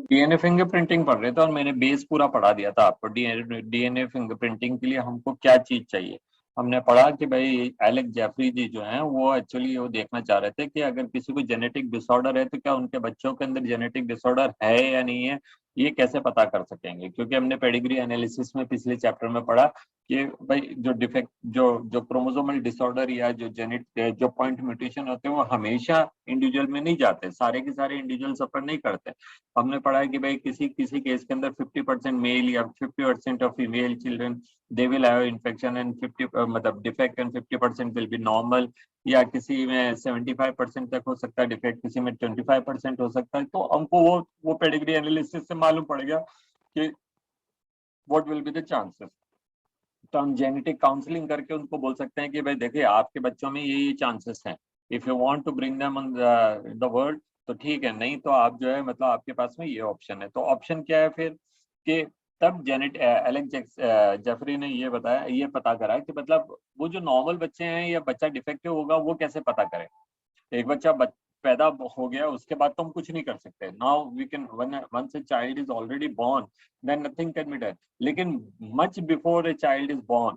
DNA fingerprinting पढ़ रहे थे और मैंने बेस पूरा पढ़ा दिया था आपको। डीएनए फिंगरप्रिंटिंग के लिए हमको क्या चीज चाहिए, हमने पढ़ा कि भाई एलेक्स जेफरी जी जो हैं वो एक्चुअली वो देखना चाह रहे थे कि अगर किसी को जेनेटिक डिसऑर्डर है तो क्या उनके बच्चों के अंदर जेनेटिक डिसऑर्डर है या नहीं है, ये कैसे पता कर सकेंगे। क्योंकि हमने पेडिग्री एनालिसिस में पिछले चैप्टर में पढ़ा कि भाई जो डिफेक्ट जो जो क्रोमोसोमल डिसऑर्डर या जो जो पॉइंट म्यूटेशन होते हैं वो हमेशा इंडिविजुअल में नहीं जाते, सारे के सारे इंडिविजुअल सफर नहीं करते। हमने पढ़ा है कि भाई किसी किसी केस के अंदर 50% मेल या 50% of female children they will have infection and 50 मतलब defect and 50% will be normal, या किसी में 75% तक हो सकता है डिफेक्ट, किसी में 25% हो सकता है। तो हमको वो पेडिग्री एनालिसिस से मालूम पड़ गया कि what will be the chances. तो हम जेनेटिक काउंसलिंग करके उनको बोल सकते हैं कि भाई देखिए आपके बच्चों में ये चांसेस हैं, if you want to bring them on the world तो ठीक है, नहीं तो आप जो है मतलब आपके पास में ये ऑप्शन है। तो ऑप्शन क्या है फिर कि तब एलेक्स जेफरी ने ये बताया, ये पता करा कि मतलब वो जो नॉर्मल बच्चे हैं या बच्चा डिफेक्टिव होगा वो कैसे पता करें। एक बच्चा पैदा हो गया उसके बाद तो हम कुछ नहीं कर सकते। Now we can once a child is already born then nothing can be done. लेकिन much before a child is born,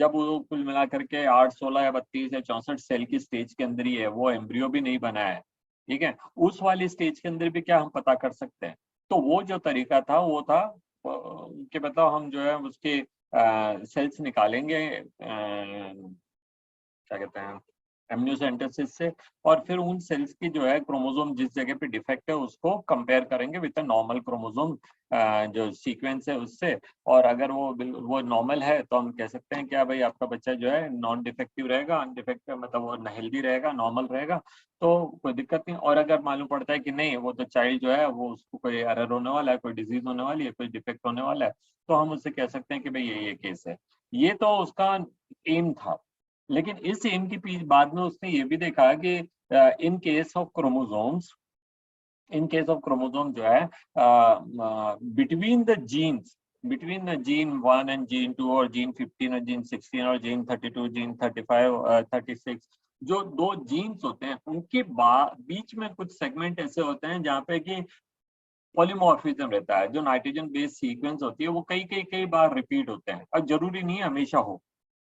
जब वो कुल मिला करके 8, 16 या 32 या 64 सेल की स्टेज के अंदर ही है, वो एम्ब्रियो भी नहीं बना है, ठीक है, उस वाली स्टेज के अंदर भी क्या हम पता कर सकते हैं। तो वो जो तरीका था वो था कि मतलब हम जो है उसके सेल्स निकालेंगे, क्या कहते हैं, एमनियोसेंटेसिस से, और फिर उन सेल्स की जो है क्रोमोसोम जिस जगह पे डिफेक्ट है उसको कंपेयर करेंगे विद नॉर्मल क्रोमोसोम जो सीक्वेंस है उससे। और अगर वो नॉर्मल है तो हम कह सकते हैं क्या भाई आपका बच्चा जो है नॉन डिफेक्टिव रहेगा, अनडिफेक्टिव मतलब वो हेल्दी रहेगा, नॉर्मल रहेगा, तो कोई दिक्कत नहीं। और अगर मालूम पड़ता है कि नहीं वो तो चाइल्ड जो है वो उसको कोई एरर होने वाला है, कोई डिजीज होने वाली है, कोई डिफेक्ट होने वाला है, तो हम उससे कह सकते हैं कि भाई ये केस है। ये तो उसका एम था। लेकिन इस एम की बाद में उसने ये भी देखा कि in case of chromosomes, in case of chromosome जो है between the genes, between the gene 1 and gene 2 और जीन 15 और जीन 16 और जीन 32 जीन 35 36, जो दो जीन्स होते हैं उनके बीच में कुछ सेगमेंट ऐसे होते हैं जहाँ पे कि पॉलीमॉर्फिज्म रहता है। जो नाइट्रोजन बेस्ड सीक्वेंस होती है वो कई कई कई बार रिपीट होते हैं, और जरूरी नहीं है हमेशा हो,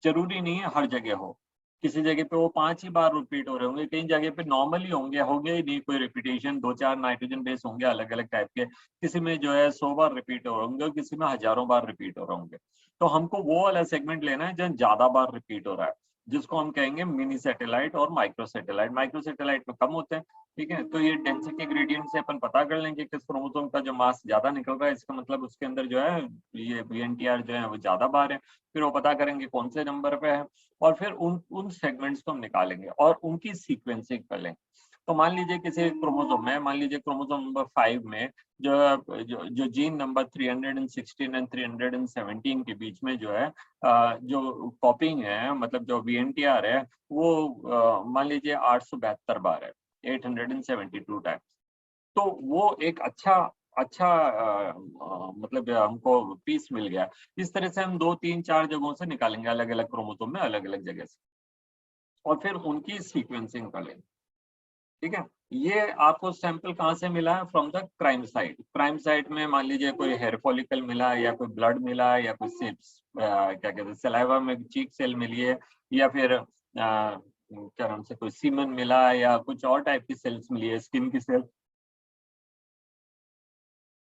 जरूरी नहीं है हर जगह हो। किसी जगह पे वो 5 ही बार रिपीट हो रहे होंगे, कई जगह पे नॉर्मली होंगे ही नहीं कोई रिपीटेशन, 2-4 नाइट्रोजन बेस होंगे अलग अलग टाइप के, किसी में जो है 100 बार रिपीट हो रहे होंगे, किसी में हजारों बार रिपीट हो रहे होंगे। तो हमको वो वाला सेगमेंट लेना है जहाँ ज्यादा बार रिपीट हो रहा है, जिसको हम कहेंगे मिनी सैटेलाइट और माइक्रो सैटेलाइट। माइक्रो सैटेलाइट में कम होते हैं, ठीक है। तो ये डेंसिटी ग्रेडियंट से अपन पता कर लेंगे किस क्रोमोसोम का जो मास ज्यादा निकल रहा है, इसका मतलब उसके अंदर जो है ये VNTR जो है वो ज्यादा बार है। फिर वो पता करेंगे कौन से नंबर पे है, और फिर उन सेगमेंट्स को हम निकालेंगे और उनकी सीक्वेंसिंग कर लेंगे। तो मान लीजिए किसी क्रोमोसोम में, मान लीजिए क्रोमोसोम नंबर 5 में जो जीन नंबर 316 एंड 317 के बीच में जो है जो कॉपिंग है, मतलब जो VNTR है वो मान लीजिए 872 बार है, 872 टाइम्स। तो वो एक अच्छा अच्छा मतलब हमको पीस मिल गया। इस तरह से हम 2, 3, 4 जगहों से निकालेंगे अलग अलग क्रोमोसोम में अलग अलग जगह से, और फिर उनकी सीक्वेंसिंग कर लेंगे, ठीक है। ये आपको सैंपल कहाँ से मिला है? From the crime site. Crime site में मान लीजिए कोई हेयर फॉलिकल मिला, या कोई ब्लड मिला, या कोई क्या कहते हैं सलाइवा में चीक सेल मिली है, या फिर क्या नाम से कोई सीमन मिला, या कुछ और टाइप की सेल्स मिली है, स्किन की सेल,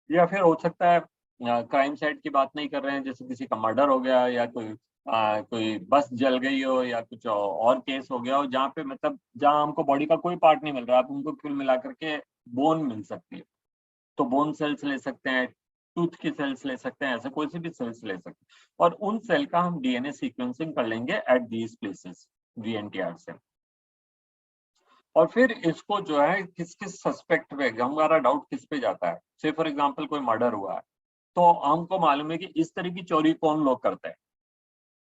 या फिर हो सकता है क्राइम साइट की बात नहीं कर रहे हैं, जैसे किसी का मर्डर हो गया, या कोई बस जल गई हो, या कुछ और केस हो गया हो जहाँ पे मतलब जहाँ हमको बॉडी का कोई पार्ट नहीं मिल रहा, आप उनको कुल मिला करके बोन मिल सकती है, तो बोन सेल्स ले सकते हैं, टूथ की सेल्स ले सकते हैं, ऐसे कोई सी भी सेल्स ले सकते हैं, और उन सेल का हम DNA सीक्वेंसिंग कर लेंगे एट दीज प्लेसेस VNTR से। और फिर इसको जो है किस किस सस्पेक्ट पे, हमारा डाउट किस पे जाता है। से फॉर एग्जांपल कोई मर्डर हुआ है, तो हमको मालूम है कि इस तरह की चोरी कौन लोग करते हैं।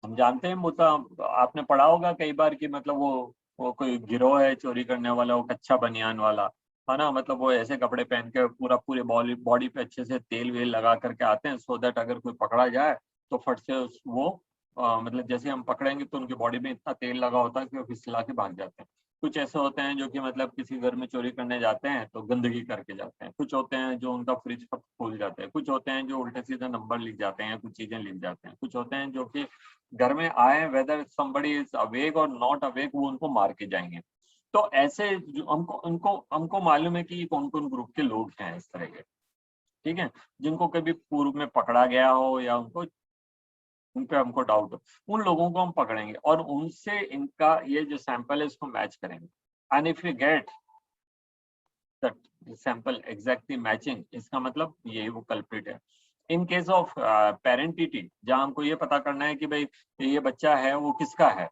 हम जानते हैं, मतलब आपने पढ़ा होगा कई बार कि मतलब वो कोई गिरोह है चोरी करने वाला, वो कच्चा बनियान वाला, है ना, मतलब वो ऐसे कपड़े पहन के पूरे बॉडी पे अच्छे से तेल वेल लगा करके आते हैं, सो दैट अगर कोई पकड़ा जाए तो फट से वो मतलब जैसे हम पकड़ेंगे तो उनकी बॉडी में इतना तेल लगा होता है कि वो फिसला के भाग जाते हैं। कुछ ऐसे होते हैं जो कि मतलब किसी घर में चोरी करने जाते हैं तो गंदगी करके जाते हैं, कुछ होते हैं जो उनका फ्रिज खोल जाते हैं, कुछ होते हैं जो उल्टे सीधे नंबर लिख जाते हैं, कुछ चीजें लिख जाते हैं, कुछ होते हैं जो कि घर में आए वेदर समबडी इज अवेक और नॉट अवेक वो उनको मार के जाएंगे। तो ऐसे हमको मालूम है कि कौन कौन ग्रुप के लोग हैं इस तरह के, ठीक है, जिनको कभी पूर्व में पकड़ा गया हो या उन पे हमको डाउट हो, उन लोगों को हम पकड़ेंगे और उनसे इनका ये जो सैंपल है इसको मैच करेंगे। And if you get that sample exactly matching, इसका मतलब यही वो कल्प्रिट है। इन केस ऑफ पेरेंटिटी, जहां हमको ये पता करना है कि भाई ये बच्चा है वो किसका है,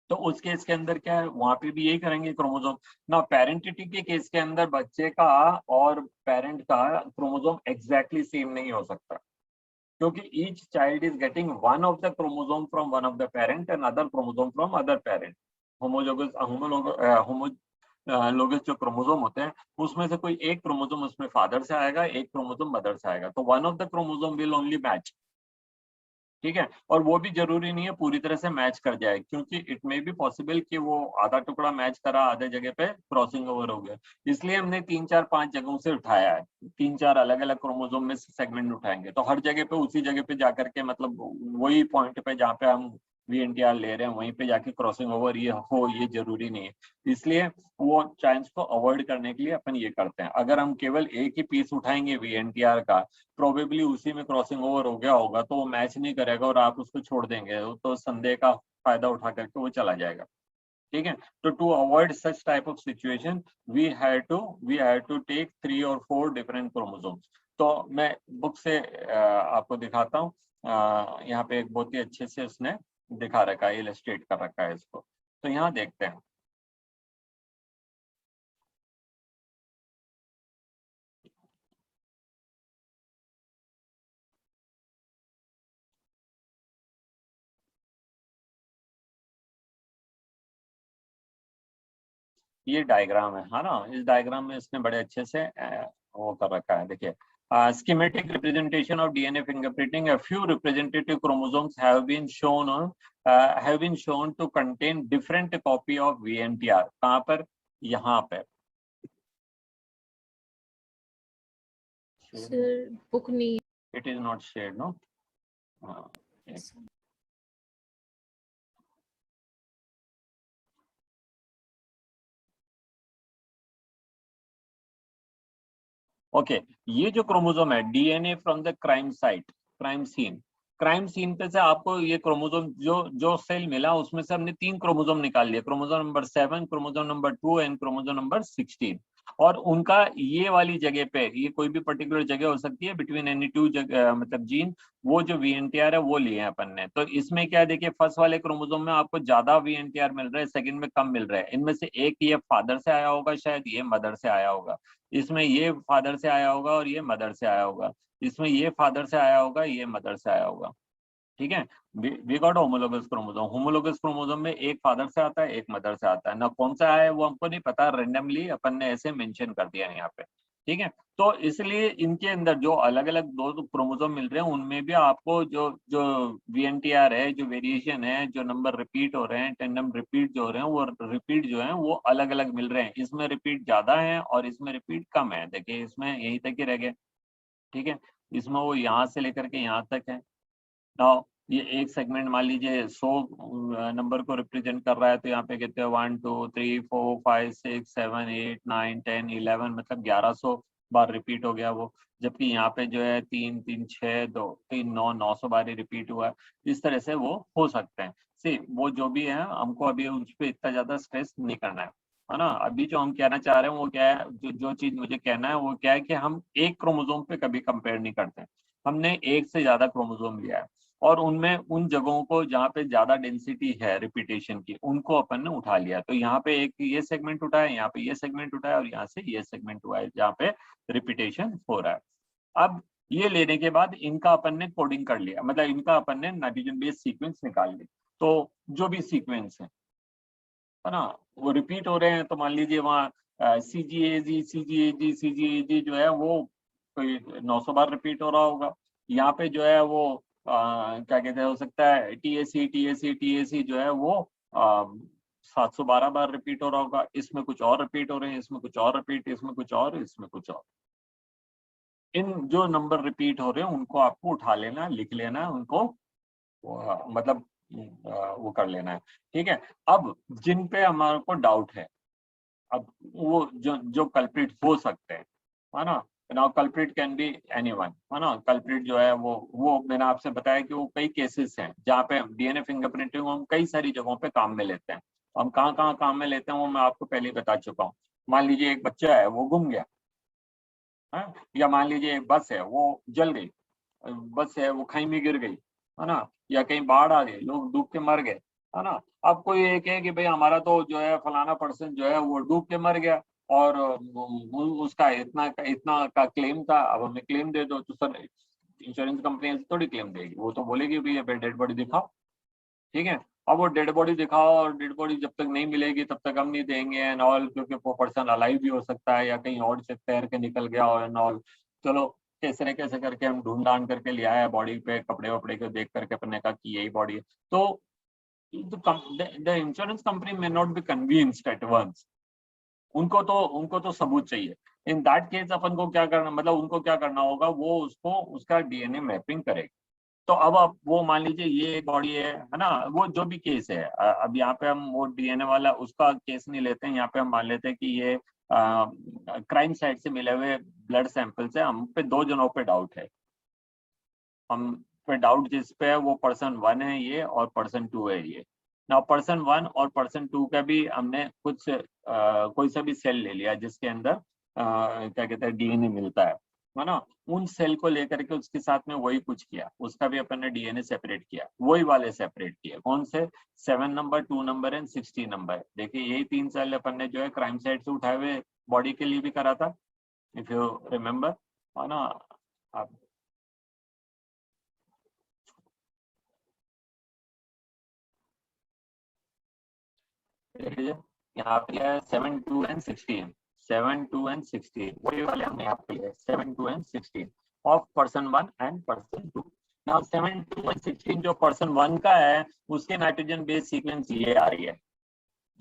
तो उस केस के अंदर क्या है, वहां पे भी यही करेंगे क्रोमोसोम ना। पेरेंटिटी के केस के अंदर बच्चे का और पेरेंट का क्रोमोसोम एग्जैक्टली सेम नहीं हो सकता, क्योंकि each child is getting one of the chromosome from one of the parent and other chromosome from other parent. Homologous जो क्रोमोसोम होते हैं उसमें से कोई एक क्रोमोसोम उसमें फादर से आएगा, एक क्रोमोसोम मदर से आएगा, तो one of the chromosome will only match, ठीक है। और वो भी जरूरी नहीं है पूरी तरह से मैच कर जाए, क्योंकि इट मे बी पॉसिबल कि वो आधा टुकड़ा मैच करा, आधे जगह पे क्रॉसिंग ओवर हो गया। इसलिए हमने 3 4 5 जगहों से उठाया है, 3 4 अलग अलग क्रोमोसोम में से सेगमेंट उठाएंगे, तो हर जगह पे उसी जगह पे जाकर के मतलब वही पॉइंट पे जहाँ पे हम VNTR ले रहे हैं वहीं पे जाके क्रॉसिंग ओवर ये हो, ये जरूरी नहीं है। इसलिए वो चांस को अवॉइड करने के लिए अपन ये करते हैं। अगर हम केवल एक ही पीस उठाएंगे VNTR का, प्रोबेबली उसी में क्रॉसिंग ओवर हो गया होगा तो वो मैच नहीं करेगा और आप उसको छोड़ देंगे तो संदेह का फायदा उठा करके वो चला जाएगा, ठीक है। तो to avoid such type of situation we had to take 3 or 4 different chromosomes. तो मैं बुक से आपको दिखाता हूँ, यहाँ पे एक बहुत ही अच्छे से उसने दिखा रखा है, इलस्ट्रेट कर रखा है इसको, तो यहाँ देखते हैं। ये डायग्राम है ना, इस डायग्राम में इसने बड़े अच्छे से वो कर रखा है, देखिए। Schematic representation of DNA fingerprinting. A few representative chromosomes have been shown to contain different copy of VNTR. कहाँ पर? यहाँ पे। सर बुक नहीं, It is not shared, no? Okay, ये जो क्रोमोसोम है DNA from the crime site, crime scene पे से आपको ये क्रोमोसोम जो सेल मिला उसमें से हमने 3 क्रोमोसोम निकाल लिए, chromosome number 7, chromosome number 2 and chromosome number 16। और उनका ये वाली जगह पे, ये कोई भी पर्टिकुलर जगह हो सकती है बिटवीन एनी 2 जगह, मतलब जीन, वो जो VNTR है वो लिए हैं अपन ने। तो इसमें क्या देखिए, फर्स्ट वाले क्रोमोसोम में आपको ज्यादा VNTR मिल रहा है, सेकंड में कम मिल रहा है। इनमें से एक ये फादर से आया होगा, शायद ये मदर से आया होगा, इसमें ये फादर से आया होगा और ये मदर से आया होगा, इसमें ये फादर से आया होगा, ये मदर से आया होगा, ठीक है। We got homologous chromosome. Homologous chromosome में एक फादर से आता है, एक मदर से आता है, ना कौन सा है वो हमको नहीं पता, रेंडमली अपन ने ऐसे मेंशन कर दिया है यहाँ पे, ठीक है। तो इसलिए इनके अंदर जो अलग अलग 2 क्रोमोसोम मिल रहे हैं उनमें भी आपको जो जो VNTR है, जो वेरिएशन है, जो नंबर रिपीट हो रहे हैं, टेंडम रिपीट जो हो रहे हैं, वो रिपीट जो है वो अलग अलग मिल रहे हैं। इसमें रिपीट ज्यादा है और इसमें रिपीट कम है, देखिए इसमें यहीं तक ही रह गए, ठीक है। इसमें वो यहाँ से लेकर के यहाँ तक है। नाउ ये एक सेगमेंट मान लीजिए 100 नंबर को रिप्रेजेंट कर रहा है, तो यहाँ पे कहते हैं 1 2 3 4 5 6 7 8 9 10 11, मतलब 1100 बार रिपीट हो गया वो। जबकि यहाँ पे जो है 3 3 6 2 3 9 900 बार ही रिपीट हुआ है। इस तरह से वो हो सकते हैं। सी वो जो भी है हमको अभी उस पर इतना ज्यादा स्ट्रेस नहीं करना है ना। अभी जो हम कहना चाह रहे हैं वो क्या है, जो चीज मुझे कहना है वो क्या है कि हम एक क्रोमोसोम पे कभी कंपेयर नहीं करते। हमने एक से ज्यादा क्रोमोसोम लिया है और उनमें उन जगहों को जहाँ पे ज्यादा डेंसिटी है रिपीटेशन की, उनको अपन ने उठा लिया। तो यहाँ पे एक ये सेगमेंट उठाया, यहाँ पे ये सेगमेंट उठाया और यहाँ से ये सेगमेंट हुआ है जहाँ पे रिपीटेशन हो रहा है। अब ये लेने के बाद इनका अपन ने कोडिंग कर लिया, मतलब इनका अपन ने नाइट्रोजन बेस्ड सीक्वेंस निकाल लिया। तो जो भी सीक्वेंस है ना, वो रिपीट हो रहे हैं, तो मान लीजिए वहाँ CGAG जो है वो कोई 900 बार रिपीट हो रहा होगा। यहाँ पे जो है वो क्या कहते हैं, हो सकता है TAC जो है वो 712 बार रिपीट हो रहा होगा, इसमें कुछ और रिपीट हो रहे हैं, इसमें कुछ और रिपीट, इसमें कुछ और, इसमें कुछ और। इन जो नंबर रिपीट हो रहे हैं उनको आपको उठा लेना, लिख लेना, उनको मतलब वो कर लेना है, ठीक है। अब जिन पे हमारे को डाउट है, अब वो जो जो कल्प्रिट हो सकते हैं, है ना, now culprit can be anyone, है ना। कल्प्रिट जो है वो मैंने आपसे बताया कि वो कई केसेस हैं जहाँ पे डीएनए फिंगरप्रिंटिंग हम कई सारी जगहों पे काम में लेते हैं। हम कहाँ कहाँ काम में लेते हैं वो मैं आपको पहले ही बता चुका हूँ। मान लीजिए एक बच्चा है वो गुम गया, है, या मान लीजिए एक बस है वो जल गई, बस है वो खाई में गिर गई, है ना, या कहीं बाढ़ आ गई, लोग डूब के मर गए, है ना। अब कोई एक है कि भाई हमारा तो जो है फलाना पर्सन जो है वो डूब के मर गया और उसका इतना इतना का क्लेम था, अब हमें क्लेम दे दो, तो सर इंश्योरेंस कंपनी ऐसे थोड़ी क्लेम देगी, वो तो बोलेगी भैया डेड बॉडी दिखाओ, ठीक है। अब वो डेड बॉडी दिखाओ और डेड बॉडी जब तक नहीं मिलेगी तब तक हम नहीं देंगे एंड ऑल, क्योंकि वो पर्सन अलाइव भी हो सकता है या कहीं और से तैर के निकल गया हो एंड ऑल। चलो कैसे न कैसे करके हम ढूंढ ढांड करके ले आए, बॉडी पे कपड़े वपड़े को देख करके अपने कहा कि यही बॉडी है। तो the insurance company may not be convinced at once, उनको तो सबूत चाहिए। इन दैट केस अपन को क्या करना, मतलब उनको क्या करना होगा, वो उसको उसका डीएनए मैपिंग करेगा। तो अब आप वो मान लीजिए ये एक बॉडी है ना, वो जो भी केस है, अब यहाँ पे हम वो डीएनए वाला उसका केस नहीं लेते हैं, यहाँ पे हम मान लेते हैं कि ये क्राइम साइट से मिले हुए ब्लड सैंपल से हम पे 2 जनों पे डाउट है। हम पे डाउट जिस पे है वो पर्सन 1 है ये और पर्सन 2 है ये। ना पर्सन 1 और पर्सन 2 का भी हमने कुछ कोई सा भी सेल ले लिया जिसके अंदर क्या कहते हैं डीएनए मिलता है ना। उन सेल को लेकर के उसके साथ में वही कुछ किया, उसका भी अपन ने डीएनए सेपरेट किया, वही वाले सेपरेट किए, कौन से 7 नंबर, 2 नंबर एंड 16 नंबर। देखिए यही 3 सेल अपन ने जो है क्राइम साइट से उठाए हुए बॉडी के लिए भी करा था, इफ यू रिमेम्बर, है ना। आप यहाँ पे है 7, 2 एंड 16, 7, 2 एंड 16 वही वाले हमने यहाँ पे लिए 7, 2 and 16 of person 1 and person 2। Now 7, 2 and 16 जो पर्सन 1 का है उसके नाइट्रोजन बेस सीक्वेंस ये आ रही है,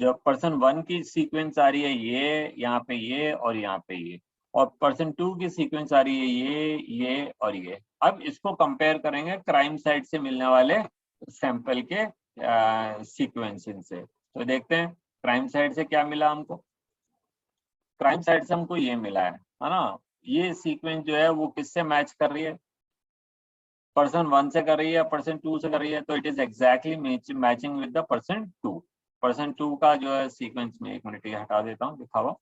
जो पर्सन 1 की सीक्वेंस आ रही है ये यहाँ पे ये और यहाँ पे ये, और पर्सन 2 की सीक्वेंस आ रही है ये और ये। अब इसको कंपेयर करेंगे क्राइम साइट से मिलने वाले सैंपल के सीक्वेंसिंग से, तो देखते हैं क्राइम साइट से क्या मिला हमको। क्राइम साइट से हमको ये मिला है ना। ये सीक्वेंस जो है वो किससे मैच कर रही है, पर्सन 1 से कर रही है, पर्सन 2 से कर रही है, तो it is exactly matching with the person 2। Person 2 का जो है सीक्वेंस में, एक मिनट ये हटा देता हूँ दिखावा,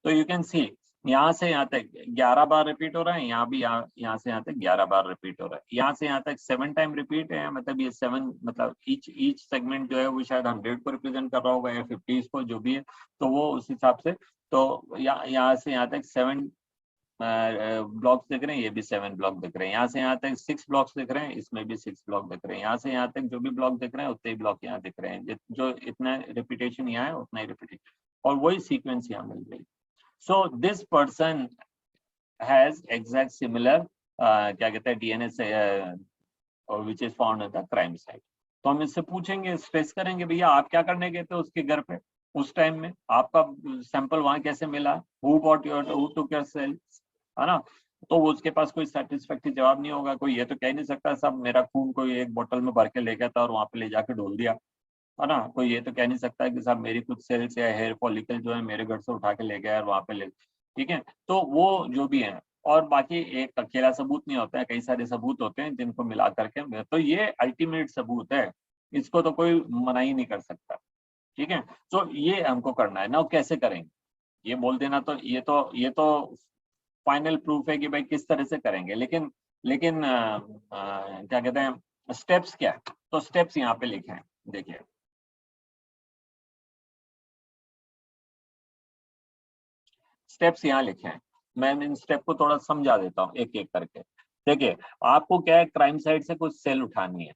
तो यू कैन सी यहाँ से यहाँ तक 11 बार रिपीट हो रहा है, यहाँ भी यहाँ से यहाँ तक 11 बार रिपीट हो रहा है, यहाँ से यहाँ तक 7 टाइम रिपीट है, मतलब ये 7 मतलब ईच सेगमेंट जो है वो शायद 100 को रिप्रेजेंट कर रहा होगा या 50 को, जो भी है, तो वो उस हिसाब से। तो यहाँ से यहाँ तक 7 ब्लॉक्स दिख रहे हैं, ये भी 7 ब्लॉक दिख रहे हैं, यहाँ से यहाँ तक 6 ब्लॉक्स दिख रहे हैं, इसमें भी 6 ब्लॉक दिख रहे हैं, यहाँ से यहाँ तक जो भी ब्लॉक दिख रहे हैं उतने ही ब्लॉक यहाँ दिख रहे हैं, जो इतना रिपीटेशन यहाँ है उतना ही रिपीटेशन, और वही सीक्वेंस यहाँ मिल गई। So this person has exact similar क्या कहते हैं डीएनए से which is found at the crime site. तो हम इससे पूछेंगे, स्ट्रेस करेंगे भैया आप क्या करने गए थे उसके घर पे उस टाइम में, आपका सैंपल वहां कैसे मिला, who bought your, who took your cells, है ना। तो वो उसके पास कोई सेटिस्फैक्टरी जवाब नहीं होगा, कोई ये तो कह नहीं सकता साहब मेरा खून कोई एक बोतल में भर के ले गया था और वहां पे ले जाके डोल दिया, है ना। कोई ये तो कह नहीं सकता कि साहब मेरी कुछ सेल्स या हेयर फॉलिकल जो है मेरे घर से उठा के ले गया और वहां पे ले, ठीक है। तो वो जो भी है, और बाकी एक अकेला सबूत नहीं होता है, कई सारे सबूत होते हैं जिनको मिला करके, तो ये अल्टीमेट सबूत है, इसको तो कोई मना ही नहीं कर सकता, ठीक है। तो ये हमको करना है ना, कैसे करेंगे ये बोल देना, तो ये तो फाइनल प्रूफ है कि भाई किस तरह से करेंगे, लेकिन लेकिन क्या कहते हैं स्टेप्स क्या है, तो स्टेप्स यहाँ पे लिखे हैं, देखिए स्टेप्स यहाँ लिखे हैं, मैं इन स्टेप को थोड़ा समझा देता हूँ एक एक करके। देखिए आपको क्या है, क्राइम साइट से कुछ सेल उठानी है,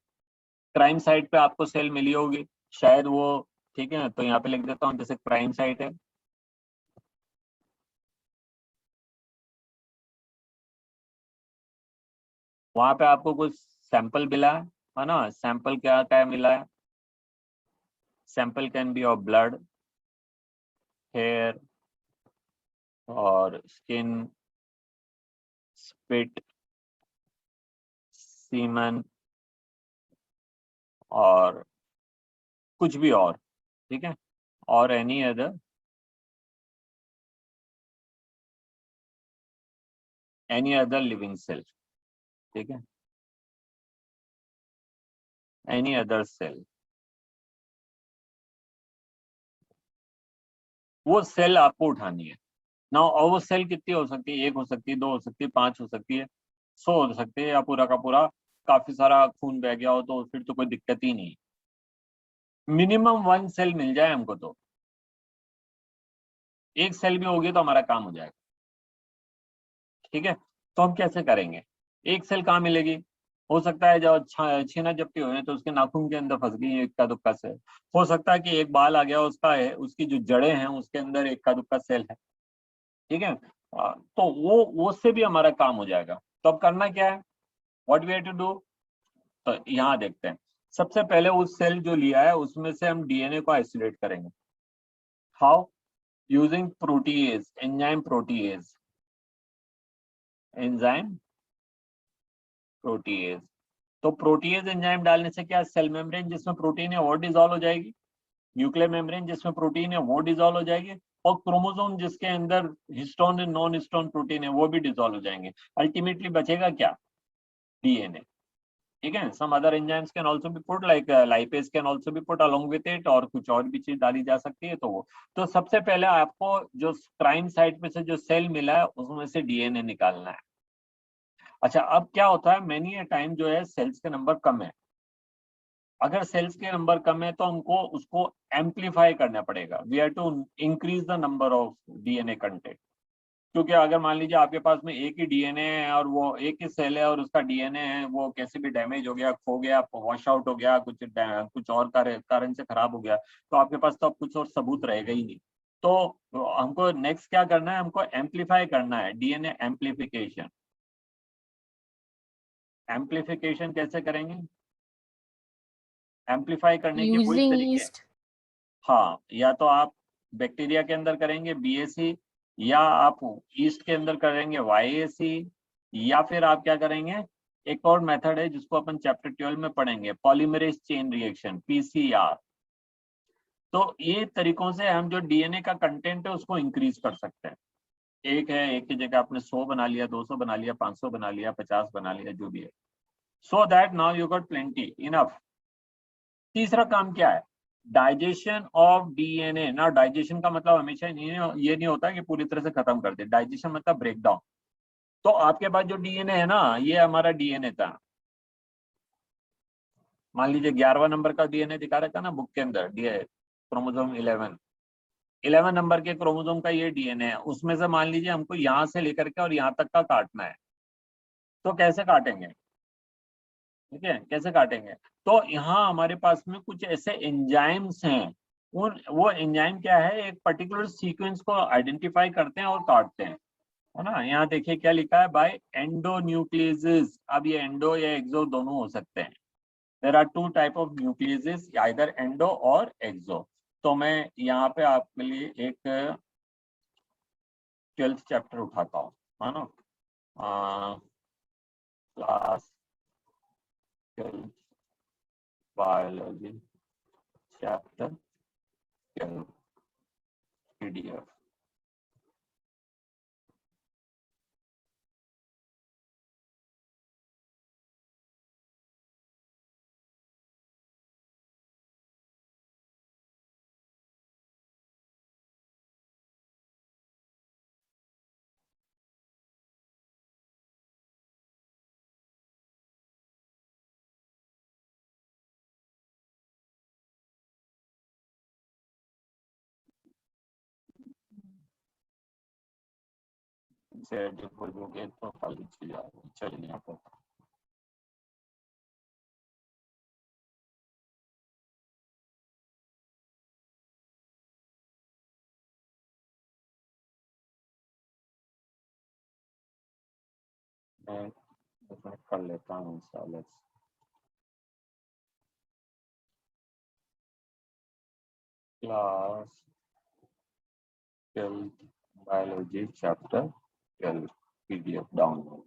क्राइम साइट पे आपको सेल मिली होगी शायद वो, ठीक है, तो यहाँ पे लिख देता हूँ जैसे क्राइम साइट है, वहां पे आपको कुछ सैंपल मिला है ना, सैंपल क्या क्या मिला है, Sample can be of blood, hair, or skin, spit, semen, और कुछ भी और, ठीक है, और एनी अदर लिविंग सेल, ठीक है, एनी अदर सेल। वो सेल आपको उठानी है ना, और वो सेल कितनी हो सकती है? 1 हो सकती है, 2 हो सकती है, 5 हो सकती है, 100 हो सकती है, या पूरा का पूरा काफी सारा खून बह गया हो तो फिर तो कोई दिक्कत ही नहीं। मिनिमम 1 सेल मिल जाए हमको, तो 1 सेल भी होगी तो हमारा काम हो जाएगा, ठीक है। तो हम कैसे करेंगे? 1 सेल कहाँ मिलेगी? हो सकता है जब छीना झपटी हुए तो उसके नाखून के अंदर फंस गई इक्का दुक्का सेल। हो सकता है कि एक बाल आ गया, उसका है, उसकी जो जड़ें हैं उसके अंदर इक्का दुक्का सेल है, ठीक है। तो वो से भी हमारा काम हो जाएगा। तो अब करना क्या है? What we have to do? तो यहाँ देखते हैं। सबसे पहले उस सेल जो लिया है उसमें से हम डीएनए को आइसोलेट करेंगे। How? Using protease, enzyme protease, enzyme protease. तो प्रोटीएज एंजाइम डालने से क्या, सेल मेम्ब्रेन जिसमें प्रोटीन है वो डिसॉल्व हो जाएगी, न्यूक्लियर मेम्ब्रेन जिसमें प्रोटीन है वो डिसॉल्व हो जाएगी, और क्रोमोसोम जिसके अंदर histone and non histone protein है वो भी डिसॉल्व हो जाएंगे। अल्टीमेटली बचेगा क्या? डीएनए, ठीक है। Some other enzymes can also be put, like lipase can also be put along with it, और कुछ और भी चीज डाली जा सकती है। तो वो, तो सबसे पहले आपको जो क्राइम साइट में से जो सेल मिला है उसमें से डीएनए निकालना है। अच्छा, अब क्या होता है, मेनी ए टाइम जो है सेल्स के नंबर कम है। अगर सेल्स के नंबर कम है तो हमको उसको एम्पलीफाई करना पड़ेगा। We have to increase the number of DNA content. क्योंकि अगर मान लीजिए आपके पास में एक ही डीएनए है और वो एक ही सेल है और उसका डीएनए है वो कैसे भी डैमेज हो गया, खो गया, वॉश आउट हो गया, कुछ और कारण से खराब हो गया, तो आपके पास तो अब कुछ और सबूत रहेगा ही नहीं। तो हमको नेक्स्ट क्या करना है? हमको एम्पलीफाई करना है, डीएनए एम्पलीफिकेशन। एम्पलीफिकेशन कैसे करेंगे? एम्पलीफाई करने के कोई यूजिंग तरीके हैं। ईस्ट। हाँ, या तो आप बैक्टीरिया के अंदर करेंगे बीएसी, या आप ईस्ट के अंदर करेंगे वाईएसी, या फिर आप क्या करेंगे, एक और मेथड है जिसको अपन चैप्टर 12 में पढ़ेंगे, पॉलीमरेज चेन रिएक्शन, पीसीआर। तो ये तरीकों से हम जो डीएनए का कंटेंट है उसको इंक्रीज कर सकते हैं। एक है, एक की जगह आपने 100 बना लिया, 200 बना लिया, 500 बना लिया, 50 बना लिया, जो भी है, so that now you got plenty enough. तीसरा काम क्या है? डाइजेशन ऑफ डीएनए ना। डाइजेशन का मतलब हमेशा ये नहीं होता कि पूरी तरह से खत्म कर दे। डाइजेशन मतलब ब्रेक डाउन। तो आपके पास जो डीएनए है ना, ये हमारा डीएनए था। मान लीजिए 11वां नंबर का डीएनए दिखा रखा ना बुक के अंदर, क्रोमोसोम 11, 11 नंबर के क्रोमोसोम का ये डीएनए है। उसमें से मान लीजिए हमको यहाँ से लेकर के और यहाँ तक का काटना है। तो कैसे काटेंगे? ठीक है, कैसे काटेंगे? तो यहाँ हमारे पास में कुछ ऐसे एंजाइम्स हैं। उन वो एंजाइम क्या है, एक पर्टिकुलर सीक्वेंस को आइडेंटिफाई करते हैं और काटते हैं, है ना। यहाँ देखिए क्या लिखा है, बाय एंडोन्यूक्लियसेस। अब ये एंडो या एक्सो दोनों हो सकते हैं। There are two type of nucleases, either endo और एक्सो। तो मैं यहाँ पे आपके लिए एक 12th चैप्टर उठाता हूँ, है ना। Class 12 biology chapter 12 PDF. से जब बोलोगे तो खाली चलिए यहाँ पर। मैं कर लेता हूँ install. Class 12 biology chapter 12 PDF download.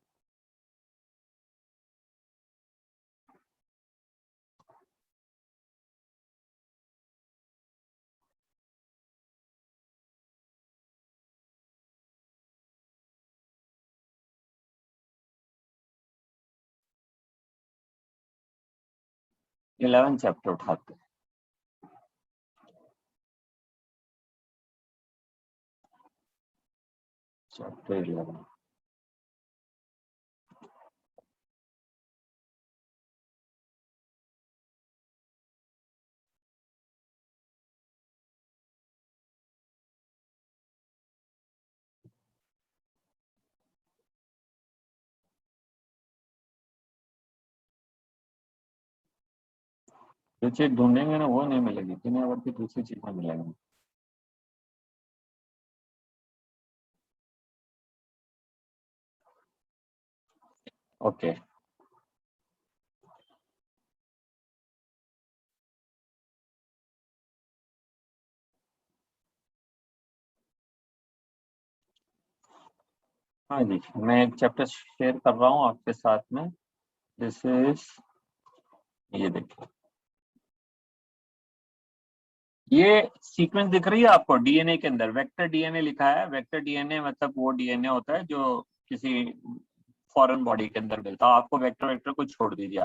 Eleven chapter उठाते हैं। चैप्टर 11 जो चीज ढूंढेंगे ना वो नहीं मिलेगी, दुनिया भर की दूसरी चीजें मिलेंगी। ओके हाँ जी, मैं एक चैप्टर शेयर कर रहा हूँ आपके साथ में। दिस इज, ये देखिए, ये सीक्वेंस दिख रही है आपको डीएनए के अंदर, वेक्टर डीएनए लिखा है। वेक्टर डीएनए मतलब वो डीएनए होता है जो किसी फॉरेन बॉडी के अंदर मिलता है। आपको वेक्टर वेक्टर को छोड़ दीजिए।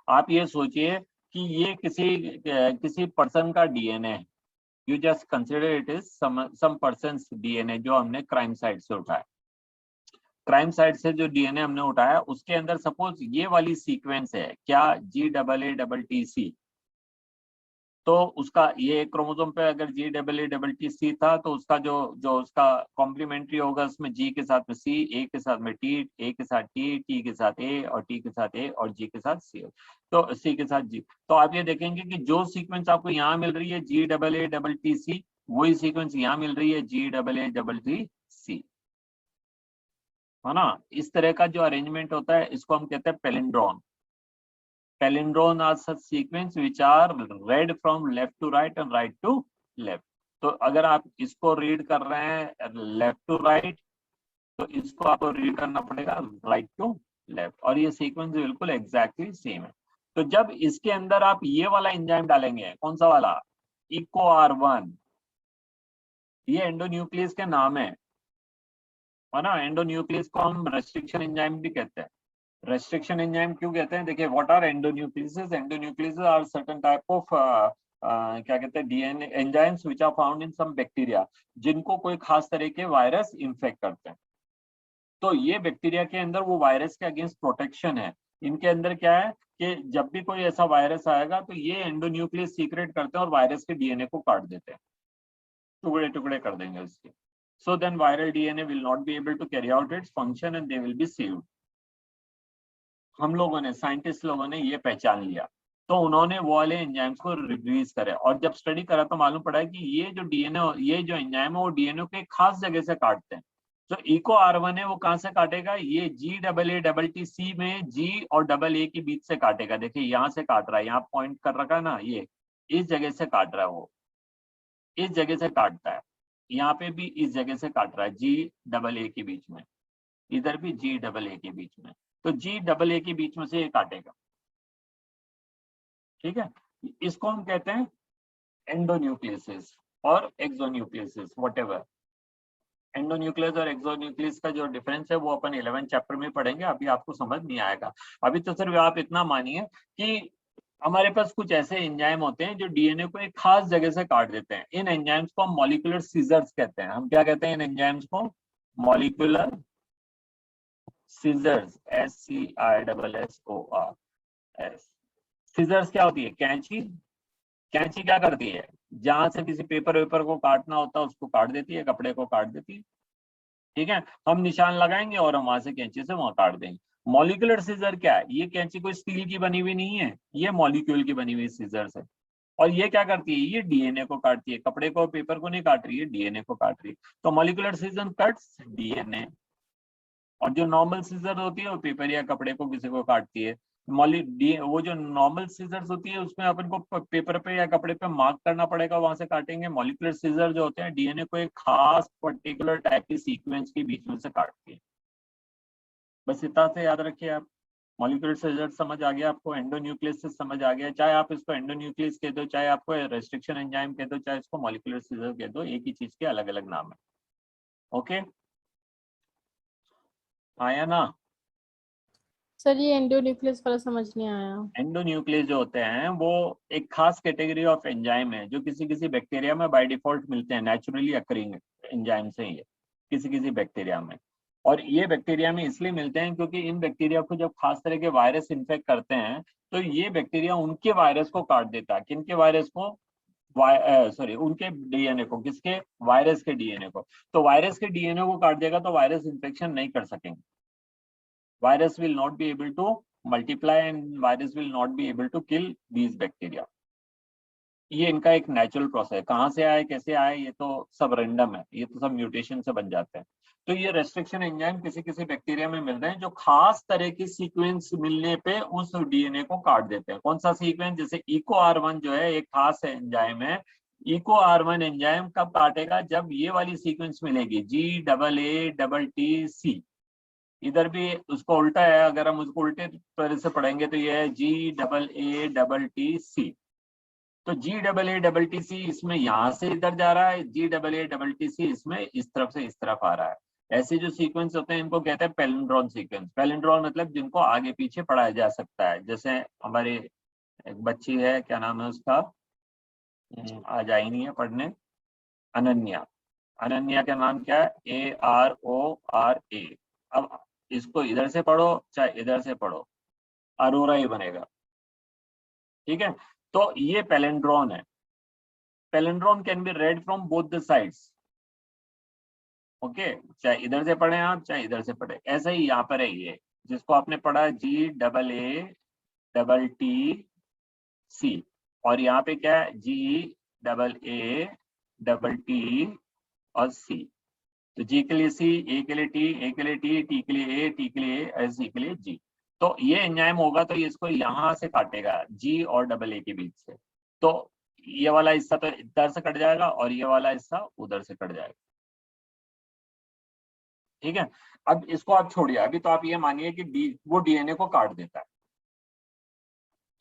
आप ये सोचिए कि ये किसी पर्सन का डीएनए है। You just consider it is some person's DNA जो हमने क्राइम साइट से उठाया। क्राइम साइट से जो डीएनए हमने उठाया उसके अंदर सपोज ये वाली सीक्वेंस है क्या, GAATTC, तो उसका ये क्रोमोसोम पे अगर GAATTC था तो उसका जो जो उसका कॉम्प्लीमेंट्री होगा उसमें G के साथ में C, A के साथ में T, A के साथ T, T के साथ A और T के साथ A और G के साथ C, तो C के साथ G। तो आप ये देखेंगे कि जो सीक्वेंस आपको यहाँ मिल रही है GAATTC, वही सीक्वेंस यहाँ मिल रही है GAATTC, है ना। इस तरह का जो अरेंजमेंट होता है इसको हम कहते हैं पैलिंड्रोन। Palindrome are such sequence which are read from left to right and right to left। तो अगर आप इसको रीड कर रहे हैं लेफ्ट टू राइट तो इसको आपको रीड करना पड़ेगा राइट टू लेफ्ट, और ये सीक्वेंस बिल्कुल एग्जैक्टली सेम है। तो जब इसके अंदर आप ये वाला एंजाइम डालेंगे, कौन सा वाला, EcoR1, ये एंडोन्यूक्लियस के नाम है ना। एंडोन्यूक्लियस को हम रेस्ट्रिक्शन एंजाइम भी कहते हैं। रेस्ट्रिक्शन एंजाइम क्यों कहते हैं, देखिए what are endonucleases. Endonucleases are certain type of क्या कहते हैं DNA enzymes which are found in some bacteria, जिनको कोई खास तरह के वायरस इन्फेक्ट करते हैं। तो ये बैक्टीरिया के अंदर वो वायरस के अगेंस्ट प्रोटेक्शन है। इनके अंदर क्या है कि जब भी कोई ऐसा वायरस आएगा तो ये एंडोन्यूक्लियस सीक्रेट करते हैं और वायरस के डीएनए को काट देते हैं, टुकड़े टुकड़े कर देंगे उसके। so then viral DNA will not be able to carry out its function and they will be saved। हम लोगों ने, साइंटिस्ट लोगों ने ये पहचान लिया, तो उन्होंने वो वाले एंजाइम्स को रिलीज करे, और जब स्टडी करा तो मालूम पड़ा है कि ये जो डीएनए, ये जो एंजाइम है वो डीएनए को एक खास जगह से काटते हैं। जो EcoR1 है वो कहाँ से काटेगा, ये GAATTC में G और AA के बीच से काटेगा। देखिए यहाँ से काट रहा है, यहाँ पॉइंट कर रखा है ना, ये इस जगह से काट रहा है, वो इस जगह से काटता है। यहाँ पे भी इस जगह से काट रहा है, GAA के बीच में, इधर भी GAA के बीच में, तो GAA के बीच में से ये काटेगा। ठीक है, इसको हम कहते हैं एंडोन्यूक्लियसिस और एक्सोन्यूक्लियसिस, व्हाटएवर। एंडोन्यूक्लियस और एक्सोन्यूक्लियस का जो डिफरेंस है वो अपन 11 चैप्टर में पढ़ेंगे, अभी आपको समझ नहीं आएगा। अभी तो सिर्फ आप इतना मानिए कि हमारे पास कुछ ऐसे एंजाइम होते हैं जो डीएनए को एक खास जगह से काट देते हैं। इन एंजाइम्स को हम मॉलिक्यूलर सीजर्स कहते हैं। हम क्या कहते हैं इन एंजाइम्स को, मॉलिक्यूलर सीजर्स, SCISSORS। सीजर्स क्या होती है, कैंची। कैंची क्या करती है, जहां से किसी पेपर वेपर को काटना होता है उसको काट देती है, कपड़े को काट देती है। ठीक है, हम निशान लगाएंगे और हम वहां से कैंची से वहां काट देंगे। मॉलिक्यूलर सीजर क्या है, ये कैंची कोई स्टील की बनी हुई नहीं है, ये मॉलिक्यूल की बनी हुई सीजर्स है। और ये क्या करती है, ये डीएनए को काटती है, कपड़े को पेपर को नहीं काट रही है, डीएनए को काट रही है। तो मॉलिक्यूलर सीजर कट्स डीएनए, और जो नॉर्मल सीजर होती है वो पेपर या कपड़े को किसी को काटती है। वो जो नॉर्मल सीजर्स होती है उसमें अपन को पेपर पे या कपड़े पे मार्क करना पड़ेगा, वहां से काटेंगे। मॉलिक्यूलर सीजर जो होते हैं डीएनए को एक खास पर्टिकुलर टाइप की सीक्वेंस के बीच में से काटती है। बस इतना से याद रखिए आप। मॉलिक्यूलर सीजर समझ आ गया आपको, एंडोन्यूक्लियस समझ आ गया। चाहे आप इसको एंडोन्यूक्लियस कह दो, चाहे आपको रेस्ट्रिक्शन एंजाइम कह दो, चाहे इसको मॉलिक्यूलर सीजर कह दो, एक ही चीज के अलग अलग नाम है। ओके, आया ना? सर ये एंडोन्यूक्लियस वाला समझ नहीं आया। एंडोन्यूक्लियस जो होते हैं वो एक खास कैटेगरी ऑफ एंजाइम है जो किसी किसी बैक्टीरिया में बाय डिफॉल्ट मिलते हैं, नेचुरली अकरिंग एंजाइम से ये किसी किसी बैक्टीरिया में। और ये बैक्टीरिया में इसलिए मिलते हैं क्योंकि इन बैक्टीरिया को जब खास तरह के वायरस इन्फेक्ट करते हैं तो ये बैक्टीरिया उनके वायरस को काट देता है। किनके वायरस को? उनके डीएनए को। किसके? वायरस के डीएनए को। तो वायरस के डीएनए को काट देगा तो वायरस इन्फेक्शन नहीं कर सकेंगे। virus will not be able to multiply and virus will not be able to kill these bacteria. ये इनका एक नेचुरल प्रोसेस है। कहाँ से आए कैसे आए ये तो सब रेंडम है, ये तो सब म्यूटेशन से बन जाते हैं। तो ये रेस्ट्रिक्शन एंजाइम किसी किसी बैक्टीरिया में मिल रहे हैं जो खास तरह की सीक्वेंस मिलने पे उस डीएनए को काट देते हैं। कौन सा सीक्वेंस? जैसे इको R1 जो है एक खास एंजाइम है। इको R1 एंजाइम कब काटेगा? जब ये वाली सीक्वेंस मिलेगी GAATTC। इधर भी उसको उल्टा है, अगर हम उसको उल्टे तरह से पढ़ेंगे तो ये है GAATTC। तो GAATTC इसमें यहां से इधर जा रहा है, GAATTC इसमें इस तरफ से इस तरफ आ रहा है। ऐसे जो सीक्वेंस होते हैं इनको कहते हैं पैलिंड्रोन सीक्वेंस। पैलिंड्रोन मतलब जिनको आगे पीछे पढ़ाया जा सकता है। जैसे हमारी एक बच्ची है, क्या नाम है उसका, आज आई नहीं है पढ़ने, अनन्या। अनन्या का नाम क्या है? ARORA। अब इसको इधर से पढ़ो चाहे इधर से पढ़ो, अरोरा ही बनेगा। ठीक है, तो ये पैलिंड्रोन है। पैलिंड्रोन can be red from both the sides. Okay, चाहे इधर से पढ़े आप चाहे इधर से पढ़े। ऐसा ही यहाँ पर है, ये जिसको आपने पढ़ा GAATTC और यहाँ पे क्या है GAATT और C। तो G के लिए C, A के लिए T, A के लिए T, T के लिए A, T के लिए A, C के लिए G। तो ये एंजाइम होगा तो ये इसको यहाँ से काटेगा G और AA के बीच से। तो ये वाला हिस्सा तो इधर से कट जाएगा और ये वाला हिस्सा उधर से कट जाएगा। ठीक है, अब इसको आप छोड़िए, अभी तो आप ये मानिए कि वो डीएनए को काट देता है।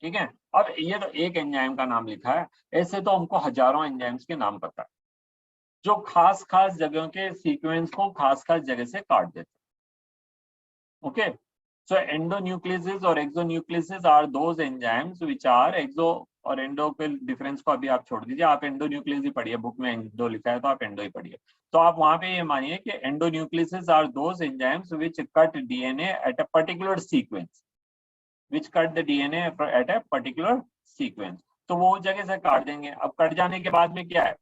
ठीक है, अब ये तो एक एंजाइम का नाम लिखा है, ऐसे तो हमको हजारों एंजाइम्स के नाम पता है जो खास खास जगहों के सीक्वेंस को खास खास जगह से काट देते हैं। ओके, सो एंडोन्यूक्लियसेस और exonucleases are those enzymes which are exo और एंडो के डिफरेंस को अभी आप छोड़ दीजिए, आप एंडोन्यूक्लियस ही पढ़िए, बुक में एंडो लिखा है तो आप एंडो ही पढ़िए। तो आप वहां पे ये मानिए कि endonucleases are those enzymes which cut DNA at a particular sequence, which cut the DNA at a particular sequence. तो वो जगह से काट देंगे। अब कट जाने के बाद में क्या है,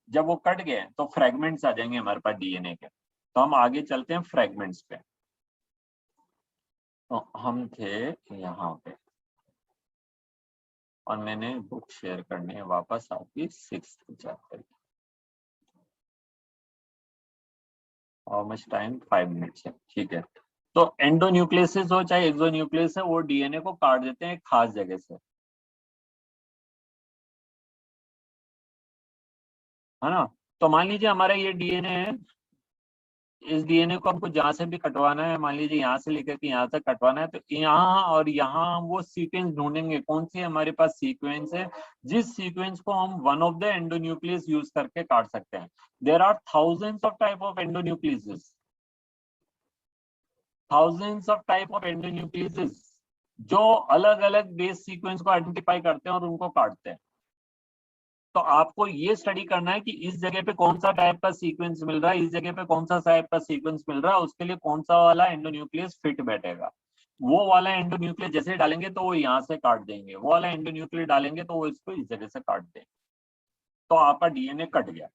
जब वो कट गए तो फ्रेगमेंट्स आ जाएंगे हमारे पास डीएनए के। तो हम आगे चलते हैं फ्रेगमेंट्स पे। तो हम थे यहाँ पे और मैंने बुक शेयर करनी है वापस आपकी 6th चैप्टर की। How much time? 5 मिनट्स है। ठीक है, तो एंडोन्यूक्लियस हो चाहे एक्सोन्यूक्लियस है वो डीएनए को काट देते हैं एक खास जगह से, है ना। तो मान लीजिए हमारा ये डीएनए है, इस डीएनए को हमको जहां से भी कटवाना है, मान लीजिए यहाँ से लेकर के यहाँ तक कटवाना है, तो यहाँ और यहाँ हम वो सीक्वेंस ढूंढेंगे कौन सी हमारे पास सीक्वेंस है जिस सीक्वेंस को हम one of the endonuclease use करके काट सकते हैं। There are thousands of type of endonuclease, thousands of type of endonuclease जो अलग अलग बेस सीक्वेंस को आइडेंटिफाई करते हैं और उनको काटते हैं। तो आपको ये स्टडी करना है कि इस जगह पे कौन सा टाइप का सीक्वेंस मिल रहा है, इस जगह पे कौन सा टाइप का सीक्वेंस मिल रहा है, उसके लिए कौन सा वाला एंडोन्यूक्लियस फिट बैठेगा। वो वाला एंडोन्यूक्लियस जैसे डालेंगे तो वो यहाँ से काट देंगे, वो वाला एंडोन्यूक्लियस डालेंगे तो वो इसको इस जगह से काट देंगे। तो आपका डीएनए कट गया।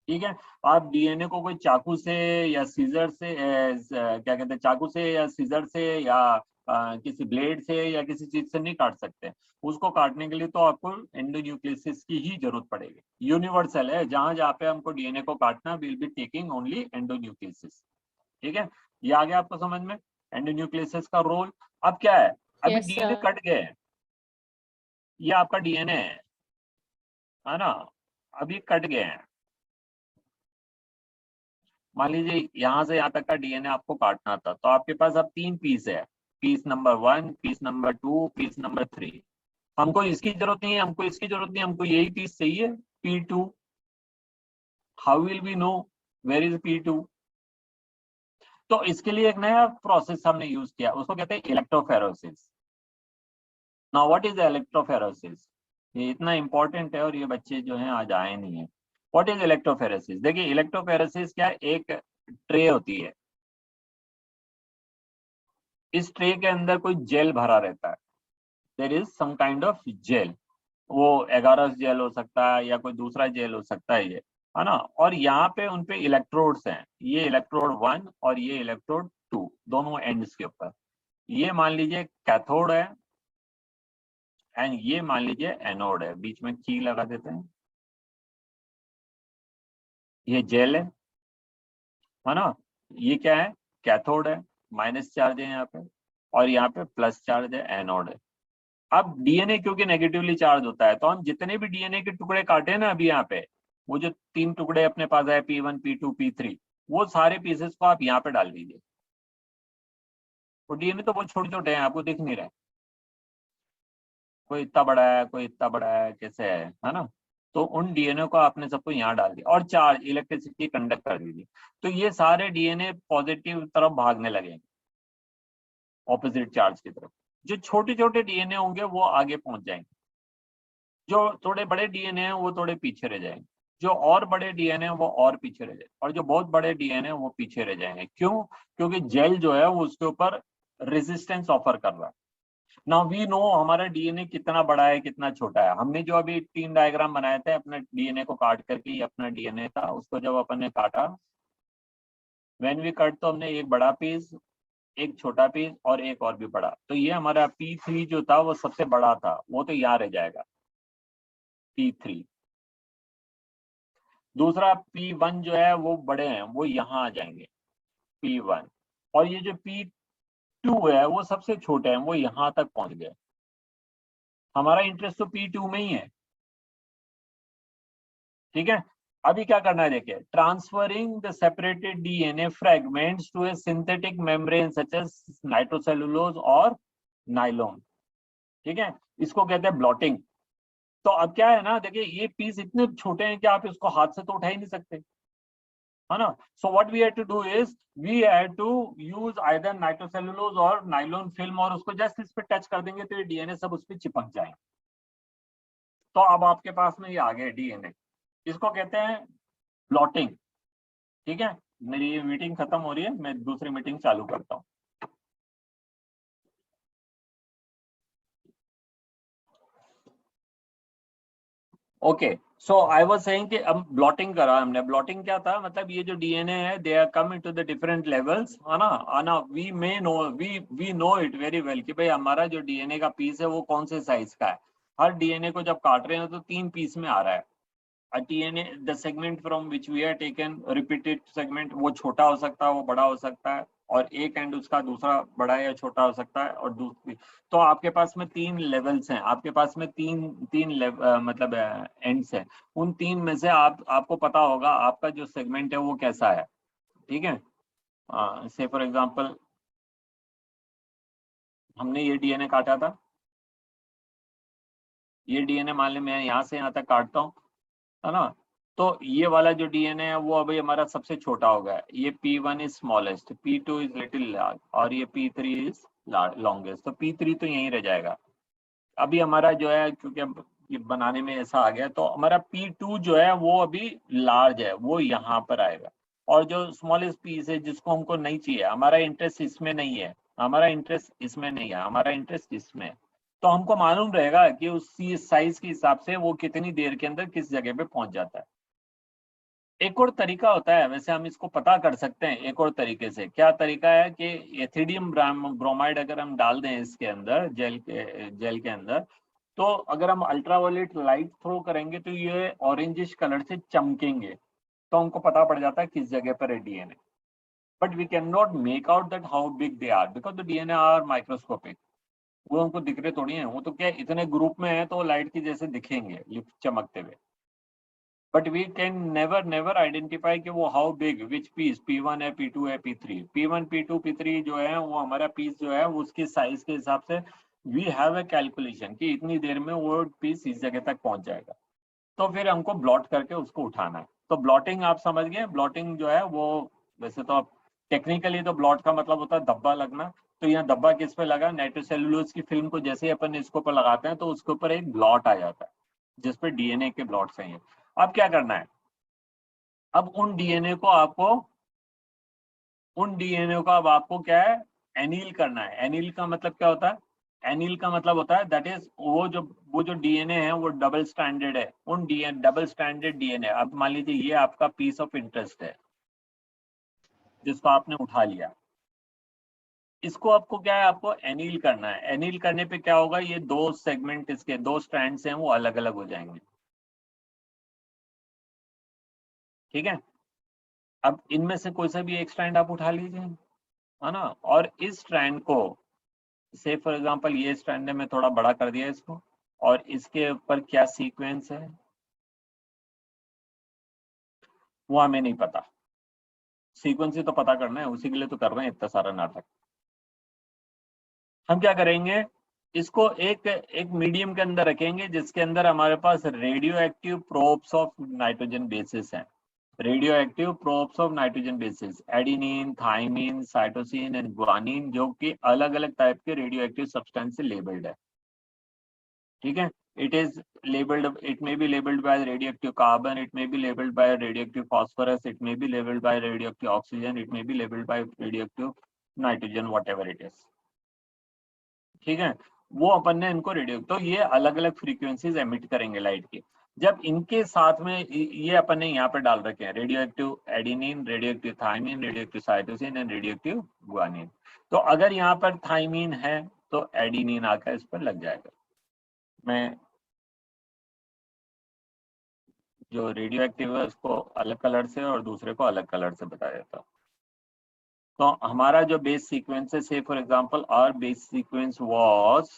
ठीक है, आप डीएनए को कोई चाकू से या सीजर से क्या कहते हैं, चाकू से या सीजर से या किसी ब्लेड से या किसी चीज से नहीं काट सकते। उसको काटने के लिए तो आपको एंडोन्यूक्लियस की ही जरूरत पड़ेगी। यूनिवर्सल है, जहां जहां पे हमको डीएनए को काटना, will be taking only endonuclease. ठीक है, ये आ गया आपको समझ में एंडोन्यूक्लियस का रोल। अब क्या है, अभी Yes, डीएनए sir. कट गए, ये आपका डीएनए है ना, अभी कट गए हैं। मान लीजिए यहाँ से यहाँ तक का डीएनए आपको काटना था, तो आपके पास अब 3 पीस है, piece number 1, piece number 2, piece number 3। हमको इसकी जरूरत नहीं है, हमको इसकी जरूरत नहीं, हमको यही पीस चाहिए, P2। How will we know where is P2? तो इसके लिए एक नया प्रोसेस हमने यूज किया, उसको कहते हैं electrophoresis. Now what is electrophoresis? ये इतना इंपॉर्टेंट है और ये बच्चे जो हैं आज आए नहीं है। What is electrophoresis? देखिए इलेक्ट्रोफेरोसिस क्या है, एक ट्रे होती है, इस ट्रे के अंदर कोई जेल भरा रहता है, there is some kind of gel, वो एगारस जेल हो सकता है या कोई दूसरा जेल हो सकता है, ये है ना। और यहाँ पे उनपे इलेक्ट्रोड्स हैं, ये इलेक्ट्रोड 1 और ये इलेक्ट्रोड 2, दोनों एंड्स के ऊपर। ये मान लीजिए कैथोड है एंड ये मान लीजिए एनोड है, बीच में की लगा देते हैं, ये जेल है ना। ये क्या है, कैथोड है, माइनस चार्ज है यहाँ पे, और यहाँ पे प्लस चार्ज है, एनोड है। अब डीएनए क्योंकि नेगेटिवली चार्ज होता है, तो हम जितने भी डीएनए के टुकड़े काटे ना अभी यहाँ पे, वो जो 3 टुकड़े अपने पास है, P1, P2, P3, वो सारे पीसेस को आप यहाँ पे डाल दीजिए। वो डीएनए तो बहुत छोटे छोटे हैं, आपको दिख नहीं रहे, कोई इतना बड़ा है, कोई इतना बड़ा है, कैसे है ना। तो उन डीएनए को आपने सबको यहाँ डाल दिया और चार्ज इलेक्ट्रिसिटी कंडक्ट कर दीजिए, तो ये सारे डीएनए पॉजिटिव तरफ भागने लगेंगे, ऑपोजिट चार्ज की तरफ। जो छोटे छोटे डीएनए होंगे वो आगे पहुंच जाएंगे, जो थोड़े बड़े डीएनए हैं वो थोड़े पीछे रह जाएंगे, जो और बड़े डीएनए हैं वो और पीछे रह जाएंगे, और जो बहुत बड़े डीएनए हैं वो पीछे रह जाएंगे। क्यों? क्योंकि जेल जो है वो उसके ऊपर रेजिस्टेंस ऑफर कर रहा है। नाउ वी नो हमारा डीएनए कितना बड़ा है कितना छोटा है। हमने जो अभी 3 डायग्राम बनाए थे अपने डीएनए को काट करके, ये अपना डीएनए था, उसको जब अपन ने काटा, व्हेन वी कट, तो हमने एक बड़ा पीस, एक छोटा पीस और एक और भी बड़ा, तो ये हमारा P3 जो था वो सबसे बड़ा था, वो तो यहाँ रह जाएगा, P3। दूसरा P1 जो है वो बड़े हैं, वो यहाँ आ जाएंगे, P1। और ये जो P2 है वो सबसे छोटे हैं, वो यहाँ तक पहुंच गए। हमारा इंटरेस्ट तो P2 में ही है, ठीक है। अभी क्या करना है देखिए, transferring the separated DNA fragments to a synthetic membrane such as nitrocellulose और नाइलॉन, ठीक है, इसको कहते हैं ब्लॉटिंग। तो अब क्या है ना, देखिए ये पीस इतने छोटे हैं कि आप इसको हाथ से तो उठा ही नहीं सकते, है ना। So what we had to do is we had to use either nitrocellulose और नाइलॉन फिल्म, और उसको जस्ट इस पे टच कर देंगे तो ये डीएनए सब उस पर चिपक जाएंगे। तो अब आपके पास में ये आ गए डीएनए, इसको कहते हैं ब्लॉटिंग, ठीक है। मेरी ये मीटिंग खत्म हो रही है, मैं दूसरी मीटिंग चालू करता हूँ। Okay, so I was saying कि अब ब्लॉटिंग करा हमने। ब्लॉटिंग क्या था, मतलब ये जो डीएनए है they are come into the different levels, है ना। आना we may know, we know it very well कि भाई हमारा जो डीएनए का पीस है वो कौन से साइज का है। हर डीएनए को जब काट रहे हैं तो 3 पीस में आ रहा है। DNA, the segment from which we are taken, repeated segment, वो छोटा हो सकता है, वो बड़ा हो सकता है, और एक एंड उसका दूसरा बड़ा या छोटा हो सकता है, और दूसरी। तो आपके पास में 3 लेवल्स हैं, आपके पास में तीन मतलब एंड्स हैं। उन 3 में से आपको पता होगा आपका जो सेगमेंट है वो कैसा है, ठीक है। से फॉर एग्जांपल हमने ये डीएनए काटा था, ये डीएनए मान ली मैं यहाँ से यहाँ तक काटता हूँ, है ना। तो ये वाला जो डीएनए है वो अभी हमारा सबसे छोटा हो गया, ये P1 is smallest, P2 is little large, और ये P3 इज लॉन्गेस्ट। तो P3 तो यहीं रह जाएगा। अभी हमारा जो है, क्योंकि अब ये बनाने में ऐसा आ गया, तो हमारा P2 जो है वो अभी लार्ज है, वो यहाँ पर आएगा। और जो स्मॉलेस्ट पीस है जिसको हमको नहीं चाहिए, हमारा इंटरेस्ट इसमें नहीं है, हमारा इंटरेस्ट इसमें नहीं है, हमारा इंटरेस्ट इसमें है। तो हमको मालूम रहेगा कि उसी साइज के हिसाब से वो कितनी देर के अंदर किस जगह पे पहुंच जाता है। एक और तरीका होता है, वैसे हम इसको पता कर सकते हैं एक और तरीके से। क्या तरीका है कि एथिडियम ब्रोमाइड अगर हम डाल दें इसके अंदर, जेल के अंदर, तो अगर हम अल्ट्रावायलेट लाइट थ्रो करेंगे तो ये ऑरेंजिश कलर से चमकेंगे, तो हमको पता पड़ जाता है किस जगह पर है DNA. But we can not make out that how big they are because the DNA are microscopic. वो हमको दिख रहे थोड़ी हैं, वो तो क्या इतने ग्रुप में है तो लाइट की जैसे दिखेंगे लिफ्ट चमकते हुए, but we can never never identify कि वो how big which piece P1 है, P2 है, P3, P1 P2 P3 जो है वो हमारा पीस जो है उसकी साइज के हिसाब से वी हैव ए कैलकुलेशन कि इतनी देर में वो पीस इस जगह तक पहुंच जाएगा, तो फिर हमको ब्लॉट करके उसको उठाना है। तो ब्लॉटिंग आप समझ गए, ब्लॉटिंग जो है वो वैसे तो टेक्निकली तो ब्लॉट का मतलब होता है धब्बा लगना, तो यहाँ धब्बा किस पे लगा, नाइट्रोसेल्यूलोज की फिल्म को जैसे ही अपन इसके ऊपर लगाते हैं तो उसके ऊपर एक ब्लॉट आ जाता है जिसपे डीएनए के ब्लॉट्स हैं। अब क्या करना है, अब उन डीएनए को अब आपको क्या है, एनील करना है। एनील का मतलब क्या होता है, एनील का मतलब होता है दैट इज वो जो डीएनए है वो डबल स्टैंडर्ड है, उन डीएनए डबल स्टैंडर्ड डीएनए। अब मान लीजिए ये आपका पीस ऑफ इंटरेस्ट है जिसको आपने उठा लिया, इसको आपको क्या है, आपको एनील करना है। एनील करने पे क्या होगा, ये दो सेगमेंट इसके दो स्ट्रैंड्स हैं वो अलग अलग हो जाएंगे, ठीक है। अब इनमें से कोई सा भी एक स्ट्रैंड आप उठा लीजिए, है ना, और इस स्ट्रैंड को से फॉर एग्जांपल ये स्ट्रैंड ने मैं थोड़ा बड़ा कर दिया इसको, और इसके ऊपर क्या सीक्वेंस है वो हमें नहीं पता, सीक्वेंस ही तो पता करना है, उसी के लिए तो कर रहे हैं इतना सारा नाटक। हम क्या करेंगे, इसको एक एक मीडियम के अंदर रखेंगे जिसके अंदर हमारे पास radio active probes of nitrogen bases हैं। Radio active probes of nitrogen bases adenine, thymine, cytosine and guanine, जो कि अलग अलग टाइप के रेडियो एक्टिव सब्सटेंस से लेबल्ड है, ठीक है। It is labeled, it may be labeled by radioactive carbon, it may be labeled by radioactive phosphorus, it may be labeled by radioactive oxygen, it may be labeled by radioactive nitrogen, whatever it is, ठीक है। वो अपन ने इनको radio, तो ये अलग अलग frequencies emit करेंगे लाइट की। जब इनके साथ में ये अपन ने यहाँ पे डाल रखे हैं radio active adenine, radio active thymine, radio active cytosine and radio active guanine, तो अगर यहाँ पर थाइमिन है तो एडिनिन आकर इस पर लग जाएगा। मैं जो रेडियो एक्टिव है उसको अलग कलर से और दूसरे को अलग कलर से बता देता हूँ। तो हमारा जो बेस सीक्वेंस है, say for example our base sequence was,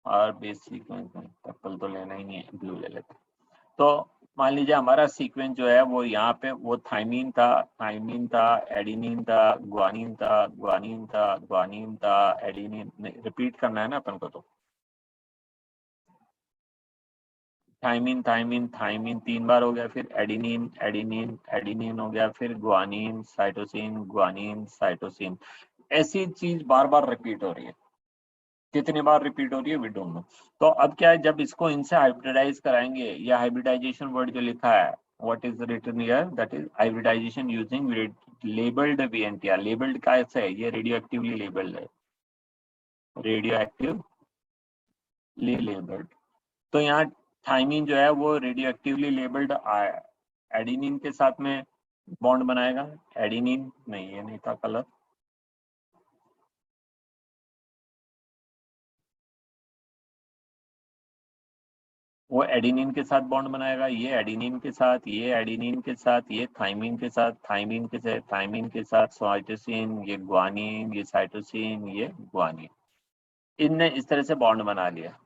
our base sequence में पर्पल तो लेना ही नहीं है, ब्लू ले लेते हैं। तो मान लीजिए हमारा सीक्वेंस जो है वो यहाँ पे वो थाइमिन था, एडिनिन था, ग्वानिन था, ग्वानिन था, ग्वानिन था, एडिनिन, रिपीट करना है ना अपन को, तो थाइमिन थाइमिन थाइमिन 3 बार हो गया, फिर एडिनिन एडिनिन एडिनिन हो गया, फिर ग्वानिन साइटोसिन, ग्वानिन साइटोसिन। ऐसी चीज बार बार रिपीट हो रही है, कितनी बार रिपीट हो रही है वी डोंट नो। तो अब क्या है, जब इसको इनसे हाइब्रिडाइज कराएंगे, या हाइब्रिडाइजेशन वर्ड जो लिखा है what is written here, that is hybridization using labelled VNTR। Labelled का ऐसे है, ये रेडियो एक्टिवली लेबल्ड है, रेडियो एक्टिवली लेबल्ड। तो यहाँ थाइमिन जो है वो रेडियो एक्टिवली लेबल्ड एडिनिन के साथ में बॉन्ड बनाएगा। एडिनिन नहीं, ये नहीं था कलर, वो एडिनिन के साथ बॉन्ड बनाएगा, ये एडिनिन के साथ, ये एडिनिन के साथ, ये थाइमिन के साथ, थाइमिन के साथ, थाइमिन के साथ साइटोसिन, ये ग्वानिन, ये साइटोसिन, ये ग्वानिन, इनने इस तरह से बॉन्ड बना लिया।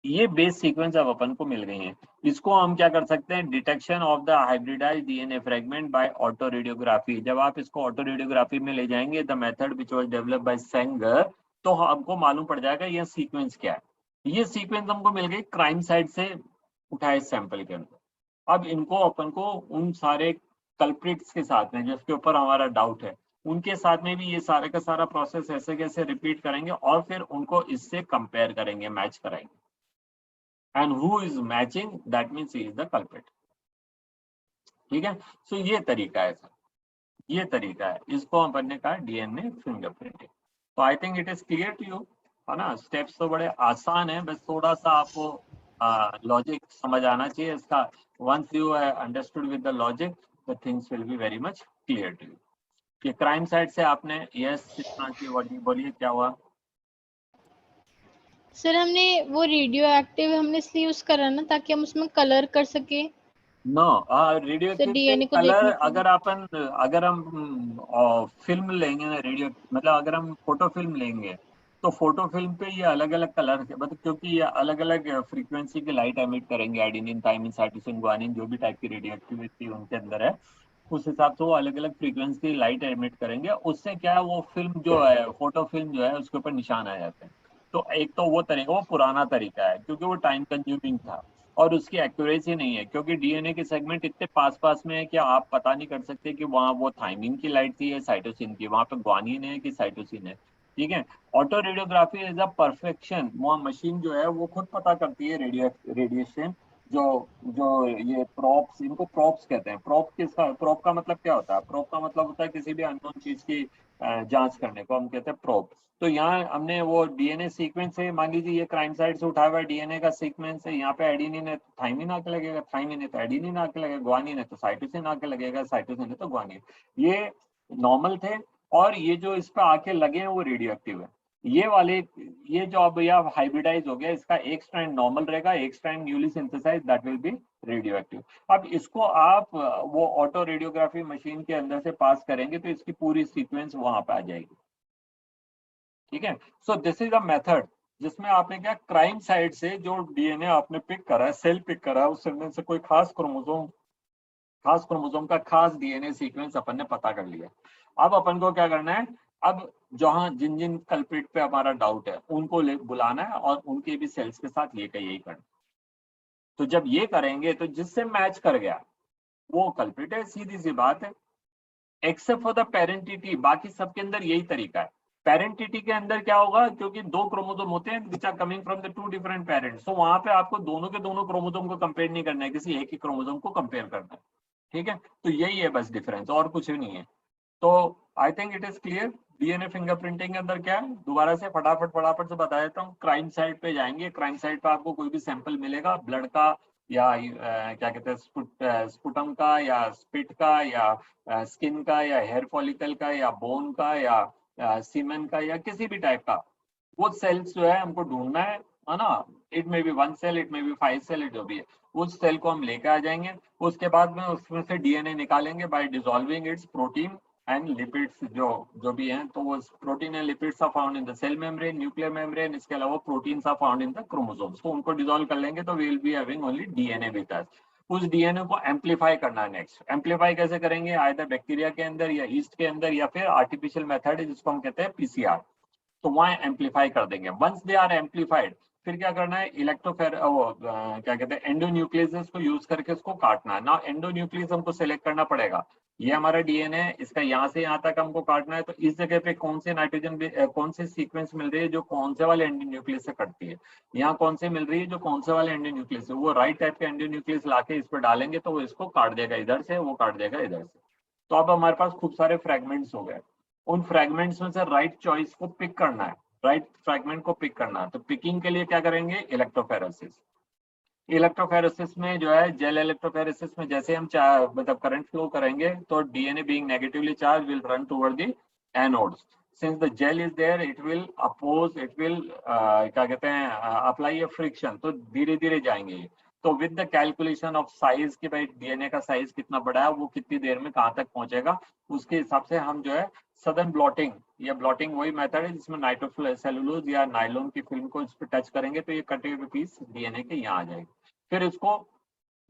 ये बेस सीक्वेंस अब अपन को मिल गई है। इसको हम क्या कर सकते हैं, detection of the hybridized DNA fragment by autoradiography. जब आप इसको ऑटो रेडियोग्राफी में ले जाएंगे, the method which was developed by Sanger, तो हमको मालूम पड़ जाएगा ये सीक्वेंस क्या है। ये सीक्वेंस हमको मिल गई क्राइम साइट से उठाए सैंपल के अंदर। अब इनको अपन को उन सारे कल्प्रिट्स के साथ में जिसके ऊपर हमारा डाउट है, उनके साथ में भी ये सारे का सारा प्रोसेस ऐसे कैसे रिपीट करेंगे और फिर उनको इससे कंपेयर करेंगे, मैच कराएंगे, and who is matching that means he is the culprit, ठीक है। सो ये तरीका है सर, ये तरीका है, इसको अपन ने कहा डीएनए फिंगरप्रिंटिंग। तो I think it is clear to you, है ना। स्टेप्स तो बड़े आसान है, बस थोड़ा सा आपको लॉजिक समझ आना चाहिए इसका। Once you understood with the logic, the things will be very much clear to you. ये क्राइम साइट से आपने यस बोलिए क्या हुआ। सर हमने वो रेडियो एक्टिव हमने इसलिए यूज करा ना ताकि हम उसमें कलर कर सके। No, radio sir active DNA को कलर, देखने के लिए। अगर हम फिल्म लेंगे ना, रेडियो मतलब अगर हम फोटो फिल्म लेंगे, तो फोटो फिल्म पे ये अलग अलग कलर के, मतलब क्योंकि ये अलग अलग फ्रीक्वेंसी की लाइट एमिट करेंगे, एडेनिन, थाइमिन, साइटोसिन, ग्वानिन, जो भी टाइप की रेडियो एक्टिविटी उनके अंदर है, उस हिसाब से वो अलग अलग फ्रीक्वेंसी की लाइट एमिट करेंगे। उससे क्या है, वो फिल्म जो है, फोटो फिल्म जो है, उसके ऊपर निशान आ जाते हैं। तो एक तो वो तरीका, वो पुराना तरीका है, क्योंकि वो टाइम कंज्यूमिंग था और उसकी एक्यूरेसी नहीं है, क्योंकि डीएनए के सेगमेंट इतने पास पास में है कि आप पता नहीं कर सकते कि वहाँ वो थाइमिन की लाइट थी या साइटोसिन की, वहाँ पे ग्वानिन है कि साइटोसिन है। ठीक है। Auto radiography is a perfection, वो मशीन जो है वो खुद पता करती है रेडिएशन। जो जो ये प्रॉप्स, इनको प्रॉप्स कहते हैं। प्रॉप का मतलब क्या होता है? प्रॉप का मतलब होता है किसी भी अननोन चीज की जांच करने को हम कहते हैं प्रॉप। तो यहाँ हमने वो डीएनए सीक्वेंस है, मान लीजिए ये क्राइम साइट से उठाया हुआ डीएनए का सीक्वेंस है, यहाँ पे एडिनिन है तो थाइमिन आके लगेगा, थाइमिन है तो एडिनिन आके लगेगा, ग्वानिन है तो साइटोसिन आके लगेगा, साइटोसिन है तो ग्वानिन। ये नॉर्मल थे, और ये जो इस पे आके लगे हैं वो रेडियो एक्टिव है। ये वाले, ये जो अब यह हाइब्रिडाइज हो गया, इसका एक स्ट्रैंड नॉर्मल रहेगा, एक strand newly synthesise, that will be radioactive. अब इसको आप वो ऑटो रेडियोग्राफी मशीन के अंदर से पास करेंगे तो इसकी पूरी सीक्वेंस वहां पे आ जाएगी। ठीक है। So this is a method जिसमें आपने क्या, क्राइम साइट से जो डीएनए आपने पिक करा है, सेल पिक करा है, उस सेल में से कोई खास क्रोमोसोम का खास डीएनए सीक्वेंस अपन ने पता कर लिया। अब अपन को क्या करना है, अब जहां जिन जिन कल्प्रिट पे हमारा डाउट है उनको बुलाना है और उनके भी सेल्स के साथ ये का यही करना। तो जब ये करेंगे तो जिससे मैच कर गया वो कल्प्रिट है, सीधी सी बात है। एक्सेप्ट फॉर द पेरेंटिटी, बाकी सबके अंदर यही तरीका है। पेरेंटिटी के अंदर क्या होगा, क्योंकि दो क्रोमोसोम होते हैं which are coming from the two different parents, तो वहां पे आपको दोनों के दोनों क्रोमोसोम को कंपेयर नहीं करना है, किसी एक ही क्रोमोसोम को कंपेयर करना है। ठीक है। तो यही है बस डिफरेंस, और कुछ भी नहीं है। तो I think it is clear. DNA fingerprinting के अंदर क्या है, दोबारा से फटाफट से बता देता हूँ। क्राइम साइट पे जाएंगे, क्राइम साइट पे आपको कोई भी सैंपल मिलेगा, ब्लड का या क्या कहते हैं, स्पुटम का या स्पिट का या स्किन का या हेयर फॉलिकल का या बोन का या सीमेन का या किसी भी टाइप का, वो सेल्स जो है हमको ढूंढना है ना। It may be 1 cell, it may be 5 cell, जो भी है, उस सेल को हम लेकर आ जाएंगे। उसके बाद में उसमें से डीएनए निकालेंगे by dissolving its protein and lipids, जो जो भी हैं। तो वो protein and lipids are found in the cell membrane, nuclear membrane, इसके अलावा proteins are found in the chromosomes. तो उनको डिसॉल्व कर लेंगे तो we will be having only DNA with us. उस डीएनए को एम्पलीफाई करना है। नेक्स्ट एम्पलीफाई कैसे करेंगे, आइदर बैक्टीरिया के अंदर या ईस्ट के अंदर या फिर आर्टिफिशियल मेथड है जिसको हम कहते हैं पीसीआर। तो वहां एम्पलीफाई कर देंगे। वंस दे आर एम्पलीफाइड, फिर क्या करना है, क्या कहते हैं, एंडोन्यूक्लियस को यूज करके उसको काटना है ना। एंडोन्यूक्लियस हमको सिलेक्ट करना पड़ेगा। ये हमारा डीएनए है, इसका यहाँ से यहाँ तक हमको काटना है, तो इस जगह पे कौन से कौन सी सीक्वेंस मिल रही है जो कौन से वाले एंडोन्यूक्लियस से कटती है, यहाँ कौन से मिल रही है जो कौन से वाले एंडोन्यूक्लियस है, वो राइट टाइप के एंडोन्यूक्लियस लाके इस पर डालेंगे तो वो इसको काट देगा इधर से, वो काट देगा इधर से। तो अब हमारे पास खूब सारे फ्रेगमेंट्स हो गए। उन फ्रेगमेंट्स में से राइट चॉइस को पिक करना है, राइट फ्रेगमेंट को पिक करना है। तो पिकिंग के लिए क्या करेंगे, इलेक्ट्रोफेरेसिस। इलेक्ट्रोफेरेसिस में जो है, जेल इलेक्ट्रोफेरेसिस में जैसे हम मतलब करंट फ्लो करेंगे तो DNA being negatively charge will run toward the anodes. Since the gel is there it will oppose, it will क्या कहते हैं, अप्लाई अ फ्रिक्शन, तो धीरे धीरे जाएंगे। तो with the calculation of size कि भाई डीएनए का साइज कितना बड़ा है, वो कितनी देर में कहाँ तक पहुंचेगा, उसके हिसाब से हम जो है सडन ब्लॉटिंग, या ब्लॉटिंग वही मेथड है जिसमें नाइट्रोसेलुलोज या नायलॉन की फिल्म को इस पर टच करेंगे तो ये कटे हुए पीस डीएनए के यहाँ आ जाएंगे। फिर इसको,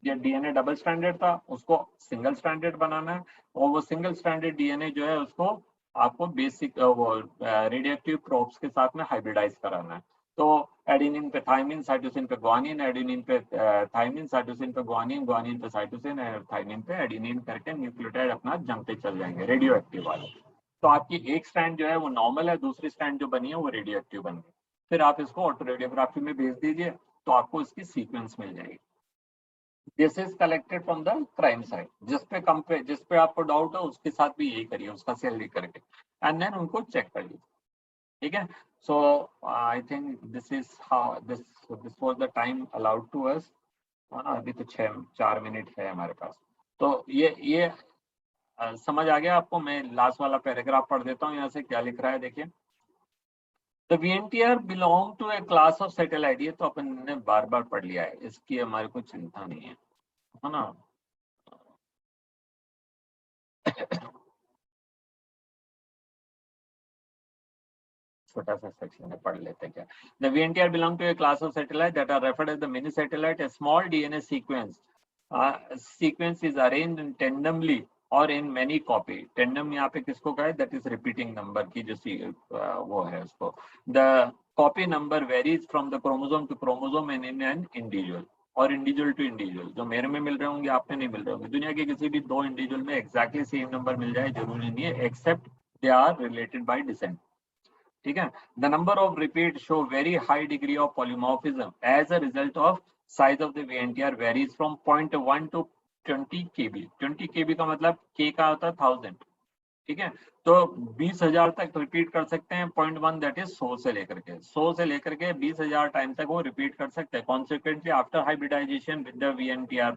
ये डीएनए डबल स्टैंडर्ड था, उसको सिंगल स्टैंडर्ड बनाना है, और वो सिंगल स्टैंडर्ड डीएनए जो है उसको आपको बेसिक वो रेडियोएक्टिव प्रोब्स के साथ में हाइब्रिडाइज कराना है। तो एडेनिन पे थाइमिन, साइटोसिन पे ग्वानिन, एडेनिन पे थाइमिन, साइटोसिन पे ग्वानिन, ग्वानिन पे साइटोसिन, थाइमिन पे एडेनिन करके न्यूक्लियोटाइड अपना जमते चल जाएंगे रेडियो एक्टिव वाले। तो आपकी एक स्ट्रैंड जो है वो नॉर्मल है, दूसरी स्ट्रैंड जो बनी है वो रेडियो एक्टिव बन गई। फिर आप इसको ऑटो रेडियोग्राफी में भेज दीजिए तो आपको इसकी सीक्वेंस मिल जाएगी। This is collected from the crime site. जिस पे आपको डाउट है उसके साथ भी यही करिए, उसका सेल लिख करके एंड देन उनको चेक करिए। ठीक है। So I think this is how this was the time allowed to us. अभी तो 4 मिनट है हमारे पास। तो ये समझ आ गया आपको? मैं लास्ट वाला पैराग्राफ पढ़ देता हूँ यहाँ से, क्या लिख रहा है देखिए। The VNTR belong to a class of satellite, ये तो अपन ने बार बार पढ़ लिया है, इसकी हमारे को चिंता नहीं है, है ना। छोटा सा सेक्शन है, पढ़ लेते हैं क्या. The VNTR belong to a class of satellite that are referred as the mini satellite. A small DNA sequence sequence is arranged in tandemly or in many copy. Tandem यहाँ पे किसको कहा है? That is repeating number की जो वो है उसको. The copy number varies from the chromosome to chromosome and in an individual. और इंडिविजुअल टू इंडिविजुअल, जो मेरे में मिल रहे होंगे आप में नहीं मिल रहे होंगे. दुनिया के किसी भी दो इंडिविजुअल में एग्जैक्टली सेम नंबर मिल जाए जरूरी नहीं है, except they are related by descent. ठीक है. The number of repeat show very high degree of polymorphism as a result of size of the VNTR varies from 0.1 to 20 KB. 20 KB का मतलब K का होता है 1000. ठीक है. तो 20,000 तक रिपीट कर सकते हैं. 0.1 दैट इज 100 से लेकर के 20,000 टाइम तक वो रिपीट कर सकते हैं. Consequently after hybridisation with the VNTR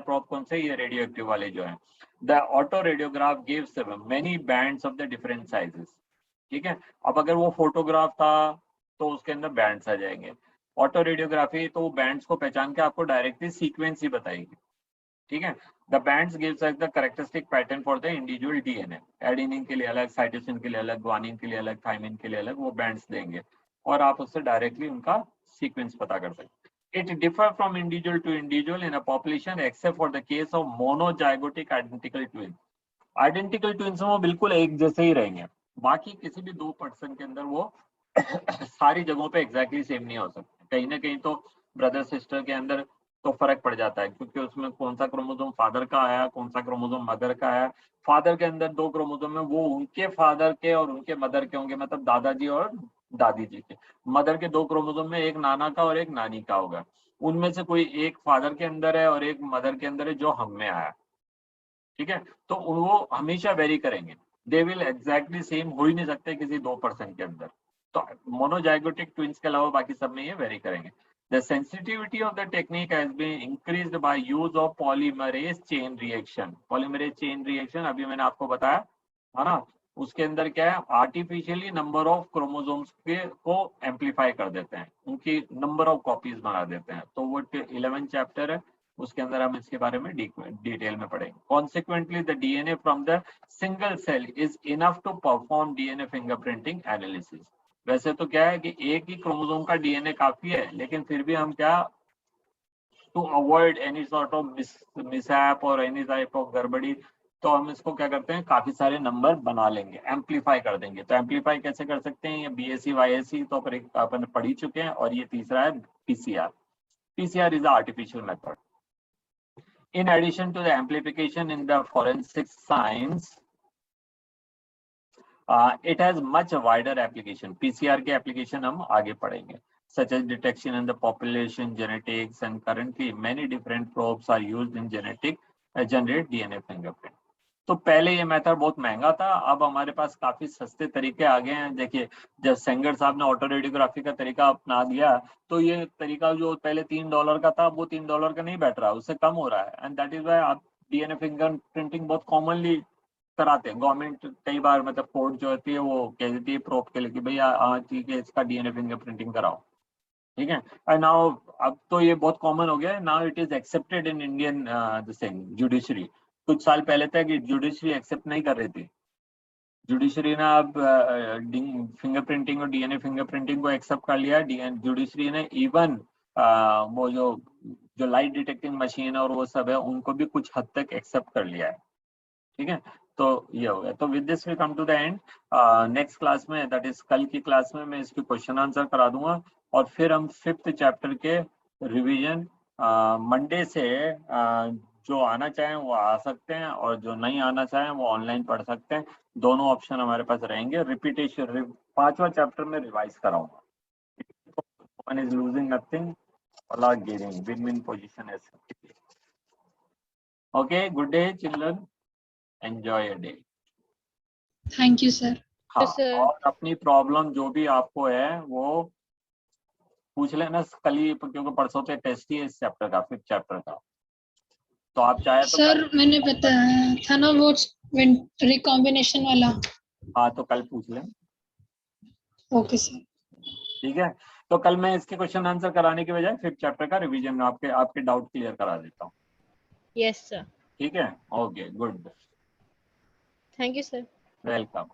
probe कौन से? ये रेडियो एक्टिव वाले जो है. The autoradiograph gives many bands of the different sizes. ठीक है. अब अगर वो फोटोग्राफ था तो उसके अंदर बैंड्स आ जाएंगे. ऑटो रेडियोग्राफी तो वो बैंड्स को पहचान के आपको डायरेक्टली सीक्वेंस ही बताएगी. ठीक है. The bands gives us the characteristic pattern for the individual DNA. Adenine के लिए अलग, साइटोसिन के लिए अलग, ग्वानिन के लिए अलग, थाइमिन के लिए अलग, वो बैंड्स देंगे और आप उससे डायरेक्टली उनका सीक्वेंस पता कर सकते हैं. It differ from individual to individual in a population except for the case of monozygotic identical twins. Identical twins में वो बिल्कुल एक जैसे ही रहेंगे. बाकी किसी भी दो पर्सन के अंदर वो सारी जगहों पे एग्जैक्टली सेम नहीं हो सकते. कहीं ना कहीं तो ब्रदर सिस्टर के अंदर तो फर्क पड़ जाता है, क्योंकि उसमें कौन सा क्रोमोसोम फादर का आया, कौन सा क्रोमोसोम मदर का आया. फादर के अंदर दो क्रोमोसोम है, वो उनके फादर के और उनके मदर के होंगे, मतलब दादाजी और दादी जी के. मदर के दो क्रोमोसोम में एक नाना का और एक नानी का होगा. उनमें से कोई एक फादर के अंदर है और एक मदर के अंदर है जो हम में आया. ठीक है. तो वो हमेशा वेरी करेंगे. दे विल एग्जैक्टली सेम हो ही नहीं सकते किसी दो पर्सन के अंदर. तो मोनोजाइगोटिक ट्विंस के अलावा बाकी सब में ये वेरी करेंगे. The sensitivity of the technique has been increased by use of polymerase chain reaction. Polymerase chain reaction अभी मैंने आपको बताया है ना. उसके अंदर क्या है? आर्टिफिशियली नंबर ऑफ क्रोमोसोम्स के को एम्पलीफाई कर देते हैं, उनकी नंबर ऑफ कॉपीज बना देते हैं. तो वो 11 चैप्टर है, उसके अंदर हम इसके बारे में डिटेल में पढ़ेंगे. Consequently the DNA from the single cell is enough to perform DNA fingerprinting analysis. वैसे तो क्या है कि एक ही क्रोमोसोम का DNA काफी है, लेकिन फिर भी हम क्या, to avoid any sort of mishap और एनी टाइप ऑफ गड़बड़ी, तो हम इसको क्या करते हैं, काफी सारे नंबर बना लेंगे, एम्पलीफाई कर देंगे. तो एम्पलीफाई कैसे कर सकते हैं? ये BSc YSc तो अपन पढ़ ही चुके हैं. और ये तीसरा है PCR. PCR is artificial method. In addition to the amplification in the forensic science, it has much wider application. PCR के application हम आगे पढ़ेंगे, such as detection in the population, genetics, and currently many different probes are used in generate DNA fingerprint. तो पहले ये method बहुत महंगा था, अब हमारे पास काफी सस्ते तरीके आ गए हैं. देखिए, जब सेंगर साहब ने ऑटो रेडियोग्राफी का तरीका अपना दिया, तो ये तरीका जो पहले $3 का था, वो $3 का नहीं बैठ रहा, उससे कम हो रहा है. एंड दैट इज वाई आप DNA फिंगर प्रिंटिंग बहुत कॉमनली कराते हैं. गवर्नमेंट कई बार, मतलब कोर्ट जो होती है वो कह देती है प्रोब के लिए कि भैया ठीक है, इसका DNA फिंगर प्रिंटिंग कराओ. ठीक है. एंड नाउ अब तो ये बहुत कॉमन हो गया है. Now it is accepted in Indian judiciary. कुछ साल पहले तक जुडिशरी एक्सेप्ट नहीं कर रही थी. जुडिशरी ने अब फिंगरप्रिंटिंग और DNA फिंगरप्रिंटिंग को एक्सेप्ट कर लिया. जुडिशरी ने इवन वो जो लाइट डिटेक्टिंग मशीन और वो सब है, उनको भी कुछ हद तक एक्सेप्ट कर लिया है. ठीक है. तो ये हो गया. तो with this we come to the end. Next class में, दैट इज कल की क्लास में, मैं इसके क्वेश्चन आंसर करा दूंगा और फिर हम 5th चैप्टर के रिवीजन मंडे से जो आना चाहें वो आ सकते हैं और जो नहीं आना चाहें वो ऑनलाइन पढ़ सकते हैं. दोनों ऑप्शन हमारे पास रहेंगे. रिपीटेशन 5वां चैप्टर में रिवाइज कराऊंगा. One is losing nothing, all are gaining, win win position है. Okay, good day children, enjoy your day. Thank you sir. हाँ, Yes, sir. और अपनी प्रॉब्लम जो भी आपको है वो पूछ लेना कल ही, क्योंकि परसों से टेस्ट ही है इस चैप्टर का, 5th चैप्टर का. तो आप चाहे तो सर मैंने बताया था ना वो रिकॉम्बिनेशन वाला. हाँ, तो कल पूछ लें. Okay sir. ठीक है. तो कल मैं इसके क्वेश्चन आंसर कराने के बजाय 5th चैप्टर का रिवीजन आपके डाउट क्लियर करा देता हूँ. Yes, sir. ठीक है, okay, good, thank you sir. Welcome.